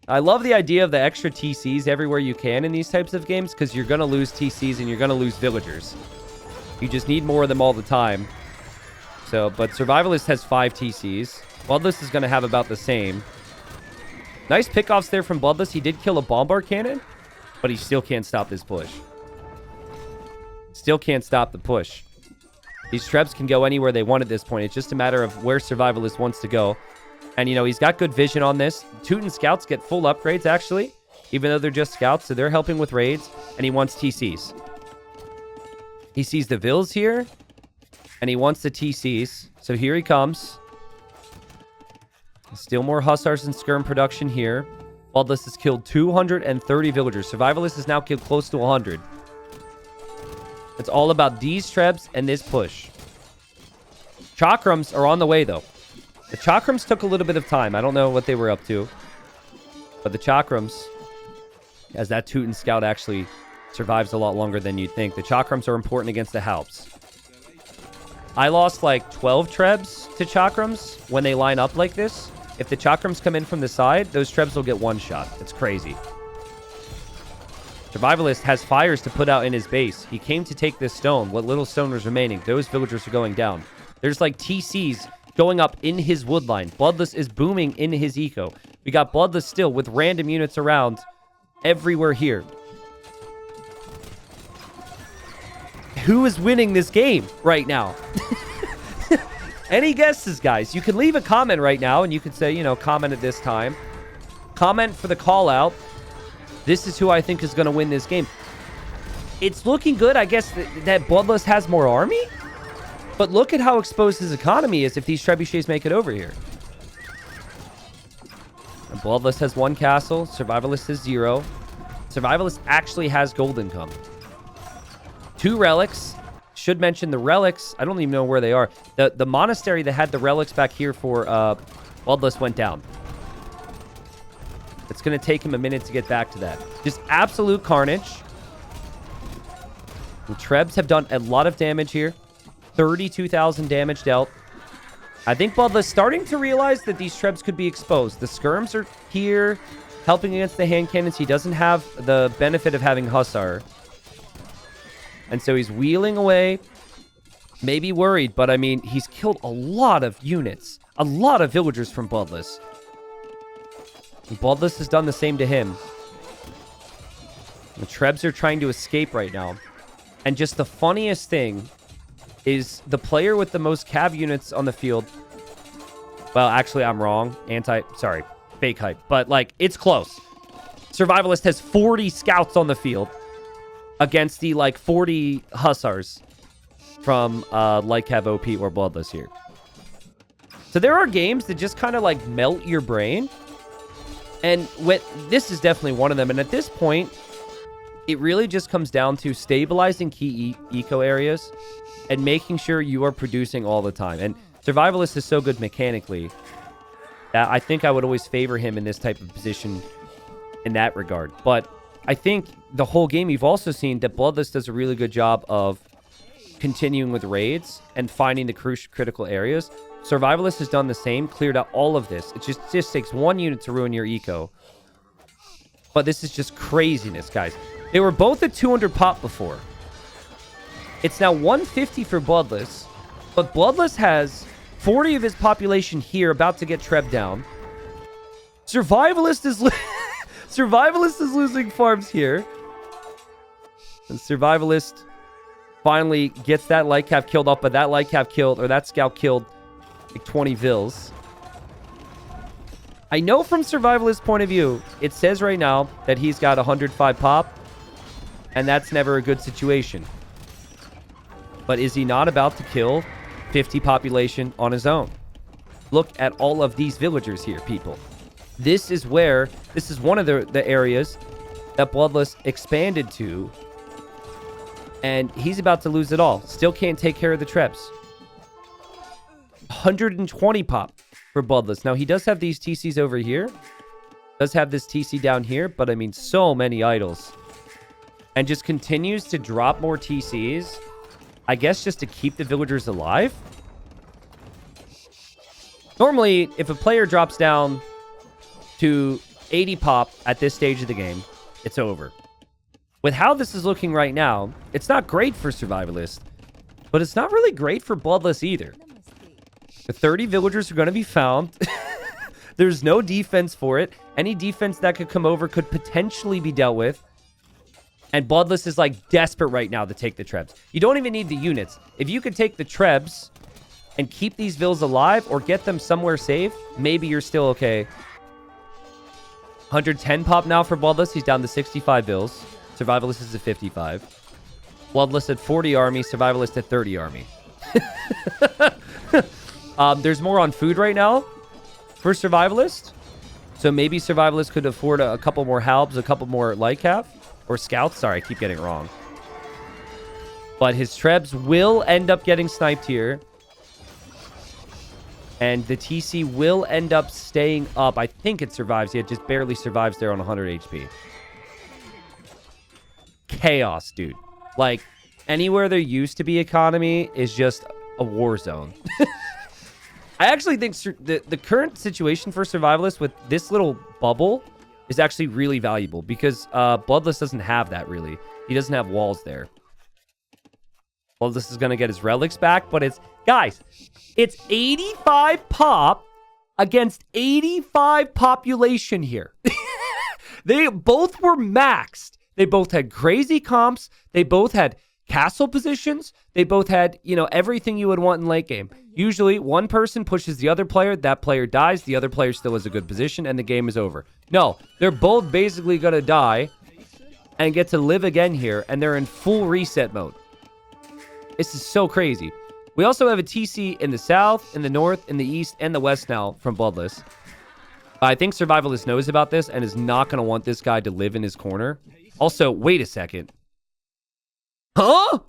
I love the idea of the extra TCs everywhere you can in these types of games, because you're going to lose TCs and you're going to lose villagers. You just need more of them all the time. So, but Survivalist has 5 TCs. Bloodless is going to have about the same. Nice pickoffs there from Bloodless. He did kill a bombard cannon, but he still can't stop this push. Still can't stop the push. These Trebs can go anywhere they want at this point. It's just a matter of where Survivalist wants to go. And, you know, he's got good vision on this. Teuton Scouts get full upgrades, actually, even though they're just Scouts, so they're helping with raids, and he wants TCs. He sees the Vills here, and he wants the TCs, so here he comes. Still more Hussars and Skirm production here. Bloodless has killed 230 villagers. Survivalist has now killed close to 100. It's all about these Trebs and this push. Chakrams are on the way, though. The Chakrams took a little bit of time. I don't know what they were up to. But the Chakrams, as that Teuton Scout actually survives a lot longer than you'd think. The Chakrams are important against the Halps. I lost like 12 Trebs to Chakrams when they line up like this. If the Chakrams come in from the side, those Trebs will get one shot. It's crazy. Survivalist has fires to put out in his base. He came to take this stone. What little stone was remaining, those villagers are going down. There's like TCs going up in his wood line. Bloodless is booming in his eco. We got Bloodless still with random units around everywhere here. Who is winning this game right now? Any guesses, guys? You can leave a comment right now, and you can say, you know, comment at this time. Comment for the call out. This is who I think is going to win this game. It's looking good, I guess, that Bloodless has more army. But look at how exposed his economy is if these trebuchets make it over here. And Bloodless has 1 castle. Survivalist has 0. Survivalist actually has gold income. 2 relics. Should mention the relics. I don't even know where they are. The monastery that had the relics back here for Bloodless went down. It's going to take him a minute to get back to that. Just absolute carnage. The Trebs have done a lot of damage here. 32,000 damage dealt. I think Bloodless starting to realize that these Trebs could be exposed. The Skirms are here helping against the hand cannons. He doesn't have the benefit of having Hussar. And so he's wheeling away. Maybe worried, but I mean, he's killed a lot of units. A lot of villagers from Bloodless. And Bloodless has done the same to him. The Trebs are trying to escape right now. And just the funniest thing is the player with the most cav units on the field. Well, actually, I'm wrong. Sorry, fake hype. But, like, it's close. Survivalist has 40 scouts on the field against the, like, 40 Hussars from Light Cav OP or Bloodless here. So there are games that just kind of, like, melt your brain. And this is definitely one of them. And at this point, it really just comes down to stabilizing key eco areas and making sure you are producing all the time. And Survivalist is so good mechanically that I think I would always favor him in this type of position in that regard. But I think the whole game, you've also seen that Bloodless does a really good job of continuing with raids and finding the critical areas. Survivalist has done the same, cleared out all of this. It just takes 1 unit to ruin your eco. But this is just craziness, guys. They were both at 200 pop before. It's now 150 for Bloodless, but Bloodless has 40 of his population here about to get Treb down. Survivalist is Survivalist is losing farms here. And Survivalist finally gets that Light Cav killed off, but that Light Cav killed, or that Scout killed like 20 Vills. I know from Survivalist's point of view, it says right now that he's got 105 pop, and that's never a good situation. But is he not about to kill 50 population on his own? Look at all of these villagers here, people. This is one of the areas that Bloodlust expanded to. And he's about to lose it all. Still can't take care of the Trebs. 120 pop for Bloodlust. Now, he does have these TCs over here. Does have this TC down here. But, I mean, so many idols. And just continues to drop more TCs. I guess just to keep the villagers alive. Normally, if a player drops down to 80 pop at this stage of the game, it's over. With how this is looking right now, it's not great for Survivalist, but it's not really great for Bloodless either. The 30 villagers are going to be found. There's no defense for it. Any defense that could come over could potentially be dealt with. And Bloodless is like desperate right now to take the Trebs. You don't even need the units. If you could take the Trebs and keep these vills alive or get them somewhere safe, maybe you're still okay. 110 pop now for Bloodless. He's down to 65 vills. Survivalist is at 55. Bloodless at 40 army. Survivalist at 30 army. There's more on food right now for Survivalist. So maybe Survivalist could afford a couple more halbs, a couple more light cap. Or scouts. Sorry, I keep getting it wrong. But his Trebs will end up getting sniped here. And the TC will end up staying up. I think it survives. Yeah, it just barely survives there on 100 HP. Chaos, dude. Like, anywhere there used to be economy is just a war zone. I actually think the current situation for Survivalist with this little bubble is actually really valuable because Bloodless doesn't have that, really. He doesn't have walls there. Bloodless is going to get his relics back, but it's... Guys, it's 85 pop against 85 population here. They both were maxed. They both had crazy comps. They both had castle positions. They both had, you know, everything you would want in late game. Usually, one person pushes the other player. That player dies. The other player still has a good position, and the game is over. No, they're both basically going to die and get to live again here, and they're in full reset mode. This is so crazy. We also have a TC in the south, in the north, in the east, and the west now from Bloodless. I think Survivalist knows about this and is not going to want this guy to live in his corner. Also, wait a second. Huh?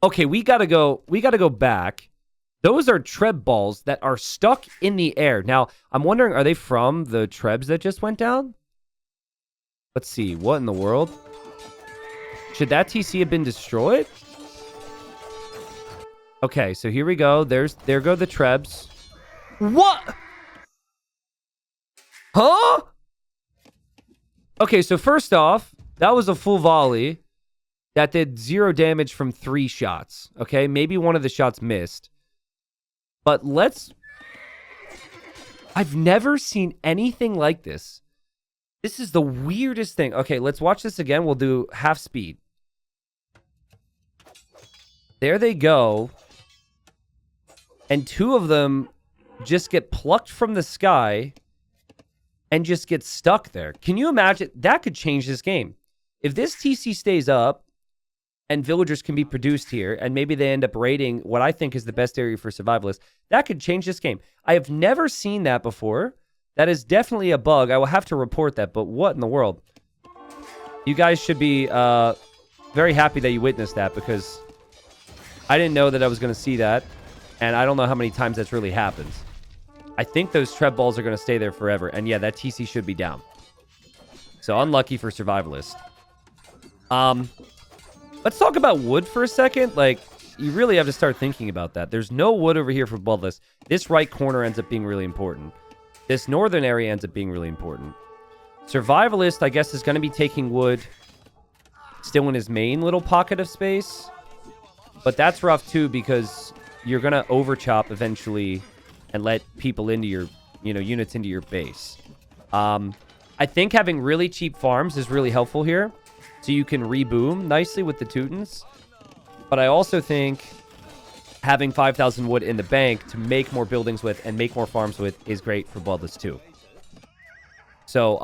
Okay, we gotta go back. Those are Treb balls that are stuck in the air. Now, I'm wondering, are they from the Trebs that just went down? Let's see. What in the world? Should that TC have been destroyed? Okay, so here we go. There go the Trebs. What? Huh? Okay, so first off, that was a full volley that did 0 damage from 3 shots. Okay, maybe one of the shots missed. But I've never seen anything like this. This is the weirdest thing. Okay, let's watch this again. We'll do half speed. There they go. And 2 of them just get plucked from the sky and just get stuck there. Can you imagine? That could change this game. If this TC stays up and villagers can be produced here, and maybe they end up raiding what I think is the best area for Survivalists, that could change this game. I have never seen that before. That is definitely a bug. I will have to report that, but what in the world? You guys should be very happy that you witnessed that, because I didn't know that I was going to see that, and I don't know how many times that's really happened. I think those Treb balls are going to stay there forever. And yeah, that TC should be down. So unlucky for Survivalist. Let's talk about wood for a second. Like, you really have to start thinking about that. There's no wood over here for Bloodless. This right corner ends up being really important. This northern area ends up being really important. Survivalist, I guess, is going to be taking wood still in his main little pocket of space. But that's rough too, because you're going to overchop eventually and let people into your, units into your base. I think having really cheap farms is really helpful here. So you can reboom nicely with the Teutons. But I also think having 5,000 wood in the bank to make more buildings with and make more farms with is great for Bloodless too. So,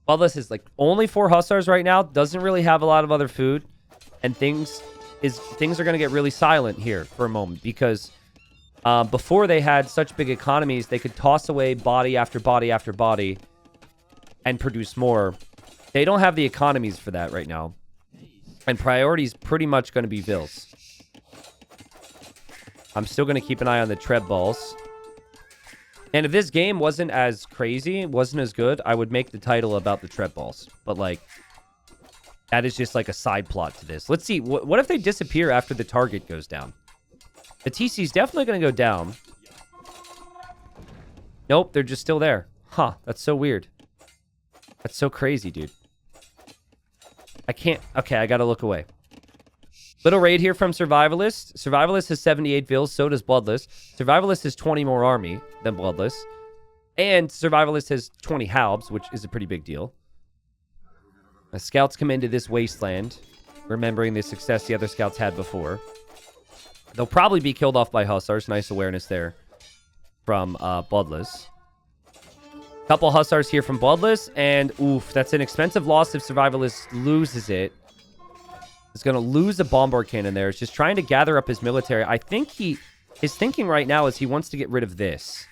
Bloodless is like only 4 Hussars right now. Doesn't really have a lot of other food. And things are going to get really silent here for a moment, because before they had such big economies, they could toss away body after body after body and produce more. They don't have the economies for that right now. And priority is pretty much going to be Vils. I'm still going to keep an eye on the Treb balls. And if this game wasn't as crazy, wasn't as good, I would make the title about the Treb balls. But, like, that is just like a side plot to this. Let's see. What if they disappear after the target goes down? The TC is definitely going to go down. Nope, they're just still there. Huh, that's so weird. That's so crazy, dude. I can't... Okay, I got to look away. Little raid here from Survivalist. Survivalist has 78 Vils, so does Bloodless. Survivalist has 20 more army than Bloodless. And Survivalist has 20 Halbs, which is a pretty big deal. As scouts come into this wasteland, remembering the success the other scouts had before. They'll probably be killed off by Hussars. Nice awareness there from Bloodless. Couple Hussars here from Bloodless, and oof, that's an expensive loss if Survivalist loses it. He's going to lose a bombard cannon there. He's just trying to gather up his military. I think his thinking right now is he wants to get rid of this.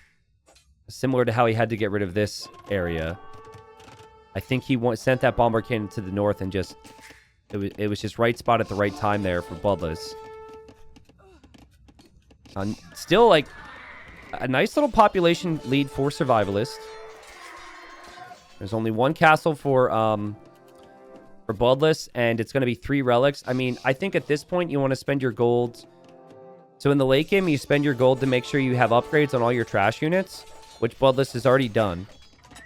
Similar to how he had to get rid of this area. I think he sent that bombard cannon to the north and just... It was just right spot at the right time there for Bloodless. Still, like, a nice little population lead for Survivalist. There's only one castle for Bloodless, and it's going to be 3 relics. I mean, I think at this point you want to spend your gold. So in the late game, you spend your gold to make sure you have upgrades on all your trash units, which Bloodless has already done.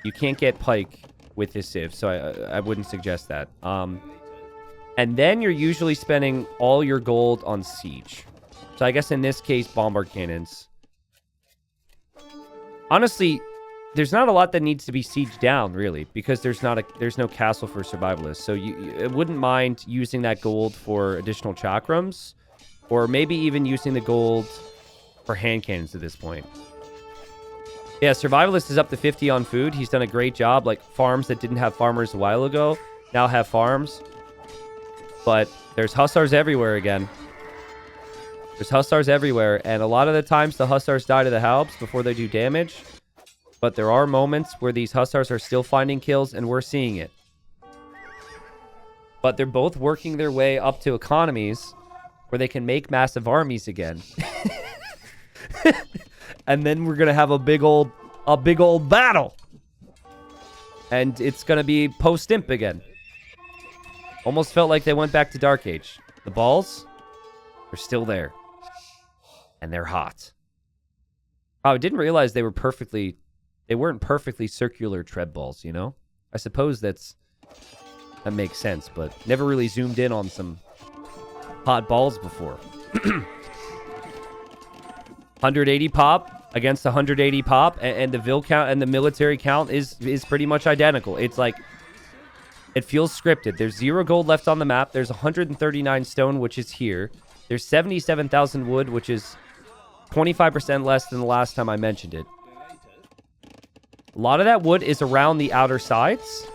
You can't get Pike with this Civ, so I wouldn't suggest that. And then you're usually spending all your gold on Siege. So I guess in this case, bombard cannons. Honestly, there's not a lot that needs to be sieged down, really, because there's no castle for Survivalists. So I wouldn't mind using that gold for additional chakrams, or maybe even using the gold for hand cannons at this point. Yeah, Survivalist is up to 50 on food. He's done a great job. Like, farms that didn't have farmers a while ago now have farms. But there's Hussars everywhere again. There's Hussars everywhere, and a lot of the times the Hussars die to the Halbs before they do damage. But there are moments where these Hussars are still finding kills, and we're seeing it. But they're both working their way up to economies where they can make massive armies again. And then we're going to have a big old battle. And it's going to be post-imp again. Almost felt like they went back to Dark Age. The balls are still there. And they're hot. Oh, I didn't realize they weren't perfectly circular Treb balls, you know? I suppose that makes sense, but never really zoomed in on some hot balls before. 180 pop against 180 pop, and the Vil count and the military count is pretty much identical. It's like, it feels scripted. There's 0 gold left on the map. There's 139 stone, which is here. There's 77,000 wood, which is 25% less than the last time I mentioned it. A lot of that wood is around the outer sides.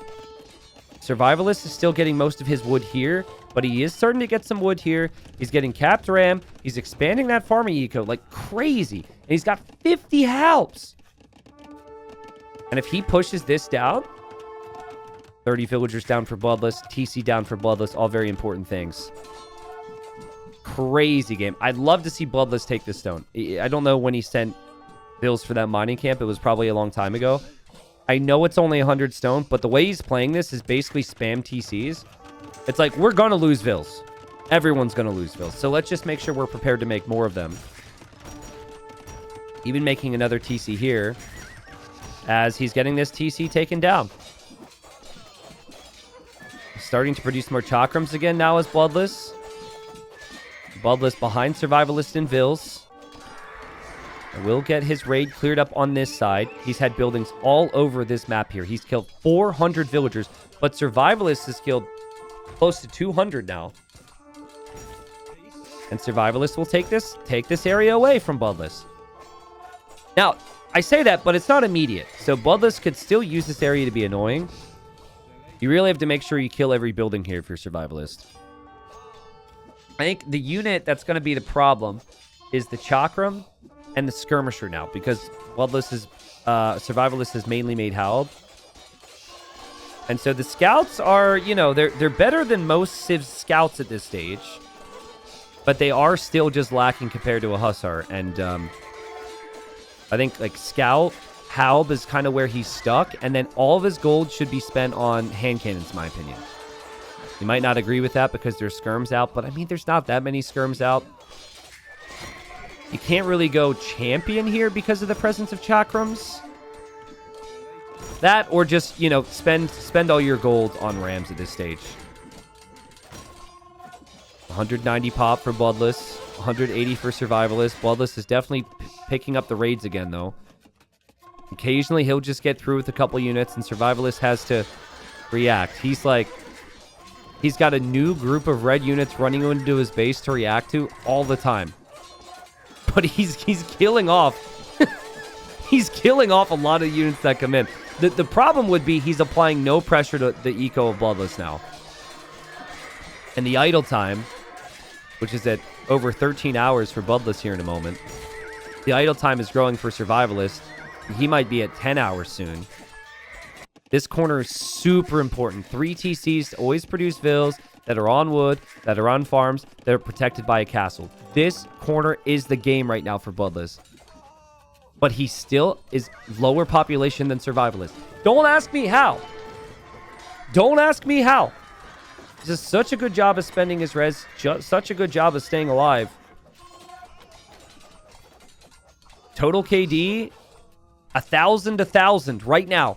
Survivalist is still getting most of his wood here, but he is starting to get some wood here. He's getting capped ram. He's expanding that farming eco like crazy. And he's got 50 Halbs. And if he pushes this down, 30 villagers down for Bloodless, TC down for Bloodless, all very important things. Crazy game. I'd love to see Bloodless take this stone. I don't know when he sent bills for that mining camp. It was probably a long time ago. I know it's only 100 stone, but the way he's playing this is basically spam TCs. It's like, we're going to lose Vils. Everyone's going to lose Vils. So let's just make sure we're prepared to make more of them. Even making another TC here as he's getting this TC taken down. Starting to produce more chakrams again now as Bloodless. Bloodless behind Survivalist and Vils. Will get his raid cleared up on this side. He's had buildings all over this map here. He's killed 400 villagers, but Survivalist has killed close to 200 now. And Survivalist will take this area away from Bloodless. Now, I say that, but it's not immediate. So Bloodless could still use this area to be annoying. You really have to make sure you kill every building here if you're Survivalist. I think the unit that's going to be the problem is the Chakram and the Skirmisher now, because Bloodless is Survivalist has mainly made Halb. And so the scouts are, you know, they're better than most Civ's scouts at this stage. But they are still just lacking compared to a Hussar. And I think, like, Scout, Halb is kind of where he's stuck. And then all of his gold should be spent on hand cannons, in my opinion. You might not agree with that because there's skirms out. But, I mean, there's not that many skirms out. You can't really go champion here because of the presence of chakrams. That, or just, you know, spend all your gold on rams at this stage. 190 pop for Bloodless. 180 for Survivalist. Bloodless is definitely picking up the raids again, though. Occasionally, he'll just get through with a couple units, and Survivalist has to react. He's like... He's got a new group of red units running into his base to react to all the time. But he's killing off... he's killing off a lot of units that come in. The problem would be he's applying no pressure to the eco of Bloodless now. And the idle time, which is at over 13 hours for Bloodless here in a moment. The idle time is growing for Survivalist. He might be at 10 hours soon. This corner is super important. 3 TCs to always produce vills that are on wood, that are on farms, that are protected by a castle. This corner is the game right now for Bloodless. But he still is lower population than Survivalist. Don't ask me how. Don't ask me how. He does such a good job of spending his res. Such a good job of staying alive. Total KD, 1,000 right now.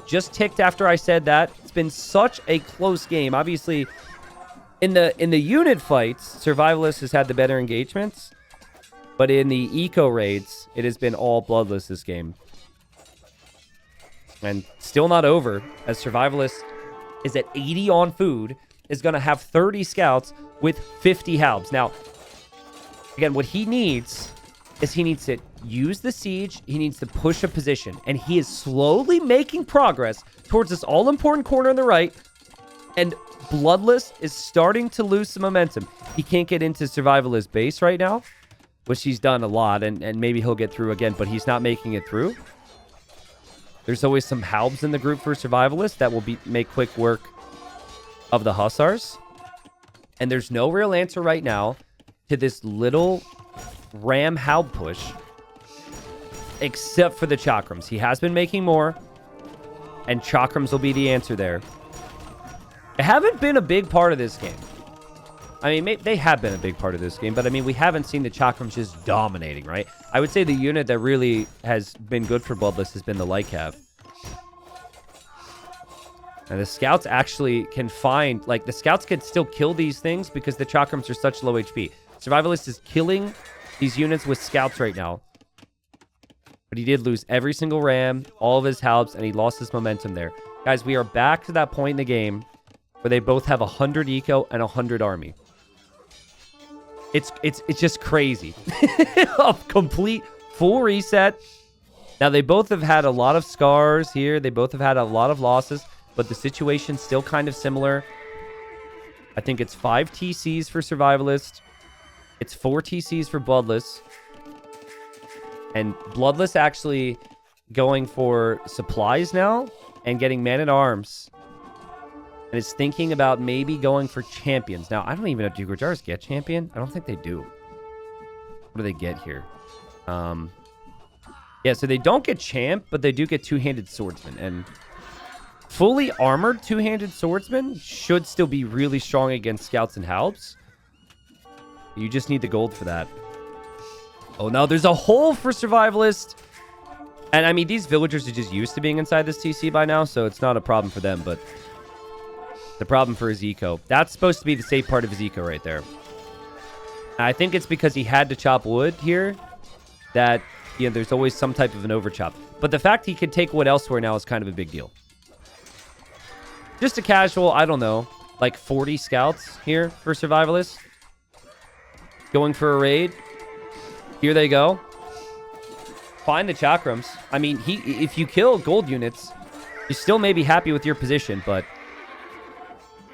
Just ticked after I said that. It's been such a close game. Obviously, in the unit fights, Survivalist has had the better engagements. But in the eco raids, it has been all Bloodless this game. And still not over, as Survivalist is at 80 on food, is going to have 30 scouts with 50 halbs. Now, again, what he needs is he needs to use the siege, he needs to push a position, and he is slowly making progress towards this all-important corner on the right, and Bloodless is starting to lose some momentum. He can't get into Survivalist base right now, which he's done a lot, and maybe he'll get through again, but he's not making it through. There's always some halbs in the group for Survivalist that will make quick work of the Hussars. And there's no real answer right now to this little ram halb push, except for the chakrams. He has been making more, and chakrams will be the answer there. They haven't been a big part of this game. I mean, they have been a big part of this game, but I mean, we haven't seen the chakrams just dominating, right? I would say the unit that really has been good for Bloodless has been the light cav. And the scouts actually can find, like, the scouts can still kill these things because the chakrams are such low HP. Survivalist is killing these units with scouts right now. But he did lose every single ram, all of his halbs, and he lost his momentum there. Guys, we are back to that point in the game where they both have 100 eco and 100 army. It's just crazy. A complete full reset. Now, they both have had a lot of scars here. They both have had a lot of losses, but the situation's still kind of similar. I think it's 5 TCs for Survivalist. It's 4 TCs for Bloodless. And Bloodless actually going for supplies now and getting man-at-arms. And is thinking about maybe going for champions. Now, I don't even know, do Guajars get champion? I don't think they do. What do they get here? Yeah, so they don't get champ, but they do get two-handed swordsman. And fully armored two-handed swordsman should still be really strong against scouts and halbs. You just need the gold for that. Oh, no, there's a hole for Survivalist. And, I mean, these villagers are just used to being inside this TC by now, so it's not a problem for them, but the problem for his eco. That's supposed to be the safe part of his eco right there. I think it's because he had to chop wood here that, you know, there's always some type of an overchop. But the fact he could take wood elsewhere now is kind of a big deal. Just a casual, I don't know, like 40 scouts here for Survivalists. Going for a raid. Here they go. Find the chakrams. I mean, if you kill gold units, you still may be happy with your position, but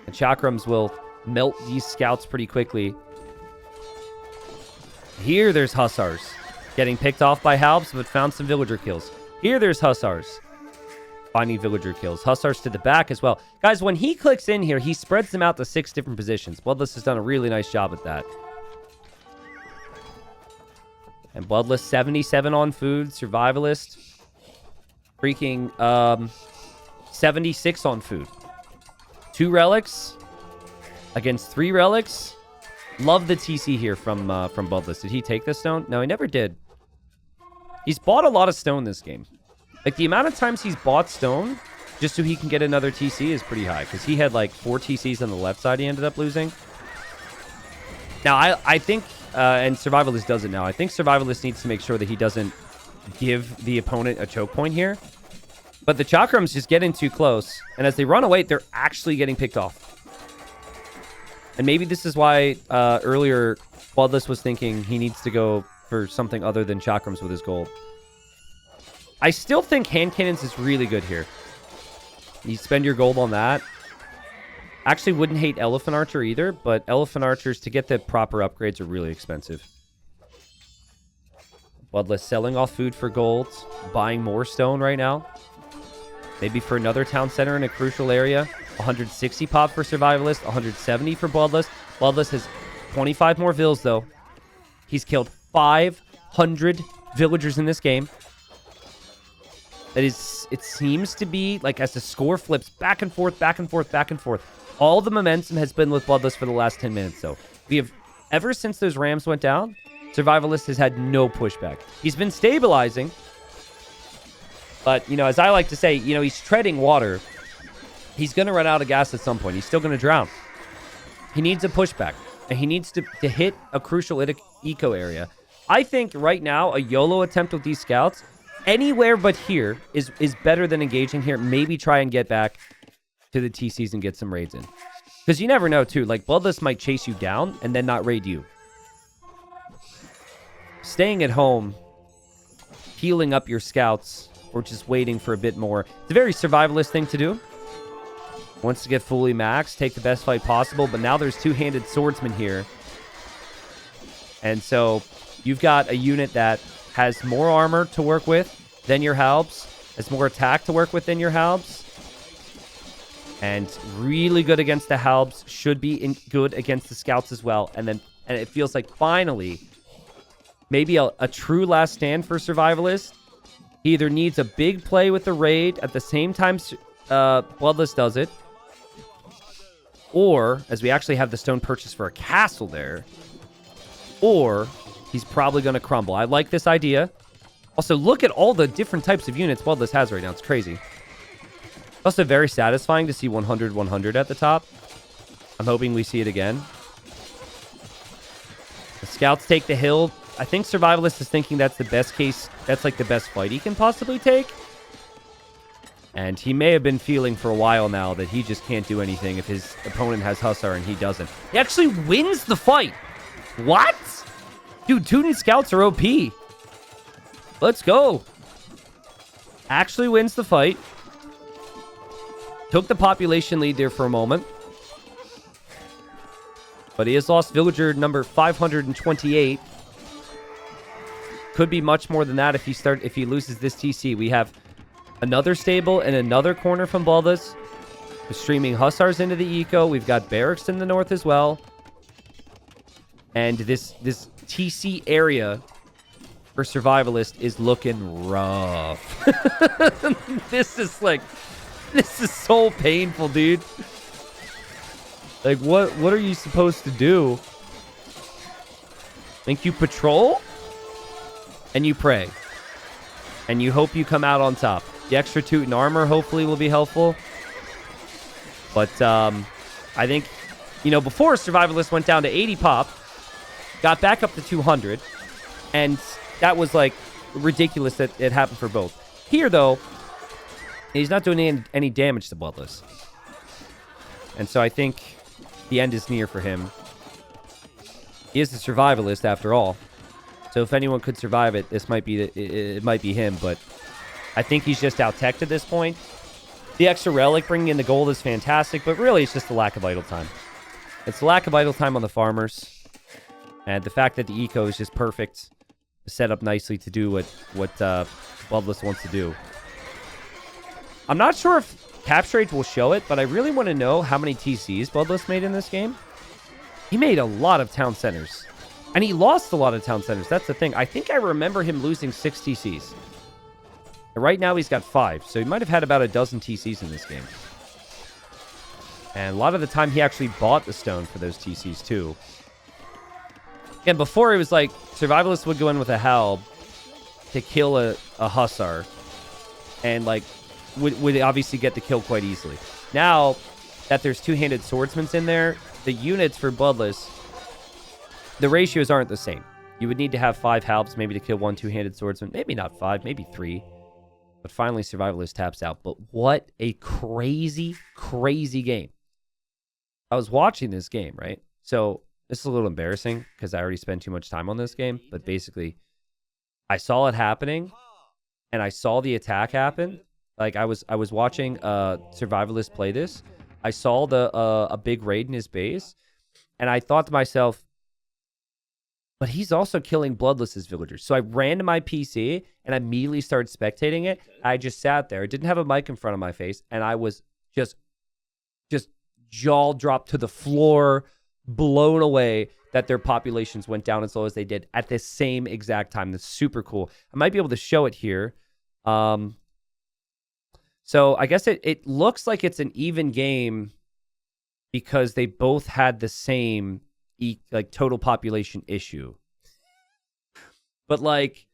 the chakrams will melt these scouts pretty quickly. Here there's Hussars. Getting picked off by halbs, but found some villager kills. Here there's Hussars. finding villager kills. Hussars to the back as well. Guys, when he clicks in here, he spreads them out to 6 different positions. Bloodless has done a really nice job at that. And Bloodless, 77 on food. Survivalist, freaking 76 on food. 2 relics against 3 relics. Love the TC here from Bloodless. Did he take this stone? No, he never did. He's bought a lot of stone this game. Like, the amount of times he's bought stone just so he can get another TC is pretty high. Because he had, like, 4 TCs on the left side he ended up losing. Now, I think, and Survivalist does it now. I think Survivalist needs to make sure that he doesn't give the opponent a choke point here. But the Chakrams just get in too close. And as they run away, they're actually getting picked off. And maybe this is why earlier Bloodless was thinking he needs to go for something other than Chakrams with his gold. I still think hand cannons is really good here. You spend your gold on that. Actually wouldn't hate elephant archer either, but elephant archers to get the proper upgrades are really expensive. Bloodless selling off food for gold, buying more stone right now. Maybe for another town center in a crucial area. 160 pop for Survivalist, 170 for Bloodless. Bloodless has 25 more vills though. He's killed 500 villagers in this game. That is, it seems to be, like, as the score flips back and forth, back and forth, back and forth. All the momentum has been with Bloodless for the last 10 minutes, though. We have, ever since those Rams went down, Survivalist has had no pushback. He's been stabilizing. But, you know, as I like to say, you know, he's treading water. He's going to run out of gas at some point. He's still going to drown. He needs a pushback. And he needs to hit a crucial eco area. I think right now, a YOLO attempt with these scouts, anywhere but here, is better than engaging here. Maybe try and get back to the TCs and get some raids in. Because you never know, too. Like, Bloodless might chase you down and then not raid you. Staying at home, healing up your scouts, or just waiting for a bit more. It's a very Survivalist thing to do. Wants to get fully maxed, take the best fight possible, but now there's two-handed swordsmen here. And so you've got a unit that has more armor to work with than your Halbs, has more attack to work with than your Halbs, and really good against the Halbs, should be good against the scouts as well. And it feels like finally, maybe a true last stand for Survivalist. He either needs a big play with the raid at the same time Bloodless does it, or, as we actually have the stone purchase for a castle there, or he's probably going to crumble. I like this idea. Also, look at all the different types of units Bloodless has right now. It's crazy. Also very satisfying to see 100-100 at the top. I'm hoping we see it again. The scouts take the hill. I think Survivalist is thinking that's the best case. That's like the best fight he can possibly take. And he may have been feeling for a while now that he just can't do anything if his opponent has Hussar and he doesn't. He actually wins the fight. What? Dude, Tootin scouts are OP. Let's go. Actually wins the fight. Took the population lead there for a moment. But he has lost villager number 528. Could be much more than that if he loses this TC. We have another stable and another corner from Bloodless. We're streaming Hussars into the eco. We've got barracks in the north as well. And this TC area for Survivalist is looking rough. This is so painful, dude. Like, what are you supposed to do? Think you patrol? And you pray. And you hope you come out on top. The extra Tootin armor hopefully will be helpful. But I think, you know, before Survivalist went down to 80 pop, got back up to 200, and that was, like, ridiculous that it happened for both. Here, though, he's not doing any damage to Bloodless. And so I think the end is near for him. He is the Survivalist, after all. So if anyone could survive it, this might be it might be him, but I think he's just out-teched at this point. The extra relic bringing in the gold is fantastic, but really it's just the lack of idle time. It's the lack of idle time on the farmers, and the fact that the eco is just perfect, set up nicely to do what Bloodless wants to do. I'm not sure if capture rates will show it, but I really want to know how many TCs Bloodless made in this game. He made a lot of town centers. And he lost a lot of town centers. That's the thing. I think I remember him losing 6 TCs. And right now he's got 5. So he might have had about a dozen TCs in this game. And a lot of the time he actually bought the stone for those TCs too. And before it was like, Survivalists would go in with a Halb to kill a Hussar. And like, would obviously get the kill quite easily. Now that there's two-handed swordsmen in there, the units for Bloodless, the ratios aren't the same. You would need to have 5 Halbs maybe to kill 1 two-handed swordsman. Maybe not 5, maybe 3. But finally, Survivalist taps out. But what a crazy, crazy game. I was watching this game, right? So this is a little embarrassing because I already spent too much time on this game. But basically, I saw it happening, and I saw the attack happen. Like, I was watching Survivalist play this. I saw a big raid in his base, and I thought to myself, but he's also killing Bloodless's villagers. So I ran to my PC, and I immediately started spectating it. I just sat there. I didn't have a mic in front of my face, and I was just jaw dropped to the floor, blown away that their populations went down as low as they did at the same exact time. That's super cool. I might be able to show it here. So I guess it looks like it's an even game because they both had the same like total population issue. But like,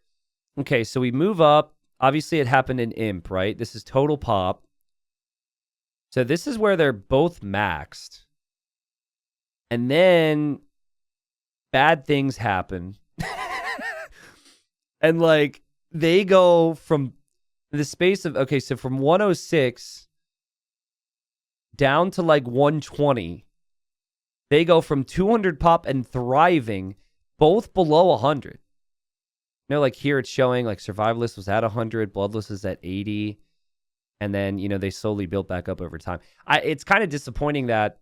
okay, so we move up. Obviously it happened in Imp, right? This is total pop. So this is where they're both maxed. And then bad things happen. And like they go from the space of, okay, so from 106 down to like 120, they go from 200 pop and thriving, both below 100. You know, like here it's showing like Survivalist was at 100, Bloodless is at 80, and then, you know, they slowly built back up over time. It's kind of disappointing that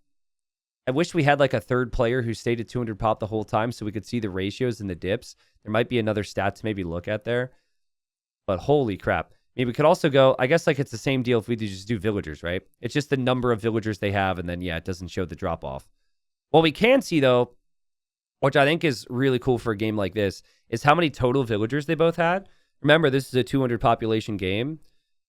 I wish we had like a third player who stayed at 200 pop the whole time so we could see the ratios and the dips. There might be another stat to maybe look at there, but holy crap. Maybe we could also go, I guess like it's the same deal if we just do villagers, right? It's just the number of villagers they have, and then, yeah, it doesn't show the drop-off. What we can see, though, which I think is really cool for a game like this, is how many total villagers they both had. Remember, this is a 200 population game,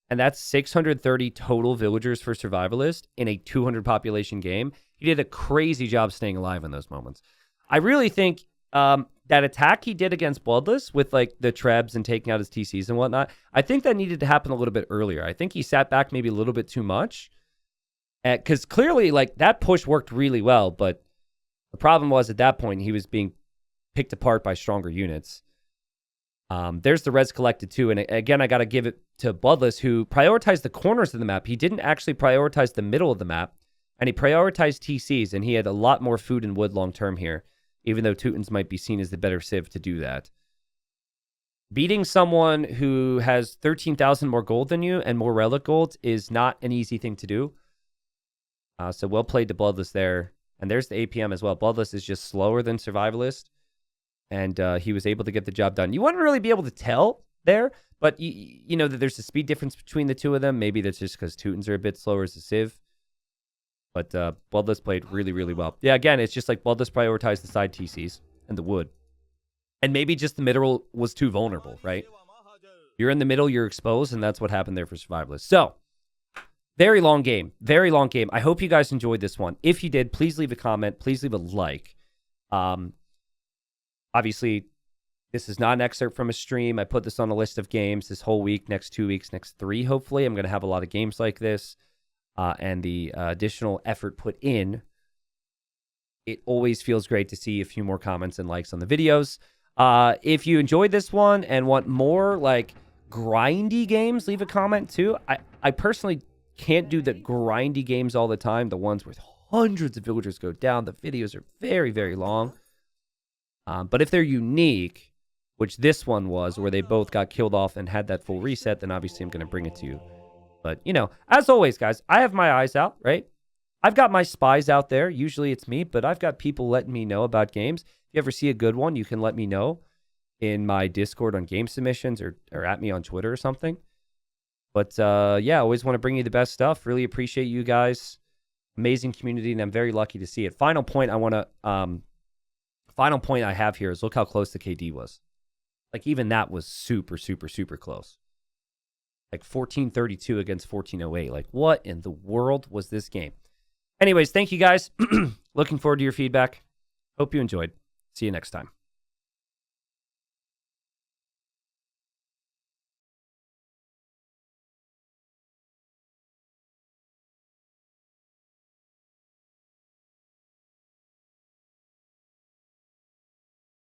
and that's 630 total villagers for Survivalist in a 200 population game. He did a crazy job staying alive in those moments. I really think that attack he did against Bloodless with like the Trebs and taking out his TCs and whatnot, I think that needed to happen a little bit earlier. I think he sat back maybe a little bit too much. Because clearly like that push worked really well, but the problem was at that point he was being picked apart by stronger units. There's the res collected too. And again, I got to give it to Bloodless, who prioritized the corners of the map. He didn't actually prioritize the middle of the map, and he prioritized TCs, and he had a lot more food and wood long term here, even though Teutons might be seen as the better civ to do that. Beating someone who has 13,000 more gold than you and more relic gold is not an easy thing to do. So well played to Bloodless there. And there's the APM as well. Bloodless is just slower than Survivalist, and he was able to get the job done. You wouldn't really be able to tell there, but you know that there's a speed difference between the two of them. Maybe that's just because Teutons are a bit slower as a civ. But Bloodless played really, really well. Yeah, again, it's just like Bloodless prioritized the side TCs and the wood. And maybe just the middle was too vulnerable, right? You're in the middle, you're exposed, and that's what happened there for Survivalists. So, very long game. Very long game. I hope you guys enjoyed this one. If you did, please leave a comment. Please leave a like. Obviously, this is not an excerpt from a stream. I put this on a list of games this whole week, next 2 weeks, next 3, hopefully. I'm going to have a lot of games like this. And the additional effort put in, it always feels great to see a few more comments and likes on the videos. If you enjoyed this one and want more like grindy games, leave a comment too. I personally can't do the grindy games all the time, the ones where hundreds of villagers go down. The videos are very, very long. But if they're unique, which this one was, where they both got killed off and had that full reset, then obviously I'm going to bring it to you. But, you know, as always, guys, I have my eyes out, right? I've got my spies out there. Usually it's me, but I've got people letting me know about games. If you ever see a good one, you can let me know in my Discord on game submissions or at me on Twitter or something. But yeah, always want to bring you the best stuff. Really appreciate you guys. Amazing community, and I'm very lucky to see it. Final point I have here is look how close the KD was. Like, even that was super, super, super close. Like 1432 against 1408. Like, what in the world was this game? Anyways, thank you guys. Looking forward to your feedback. Hope you enjoyed. See you next time.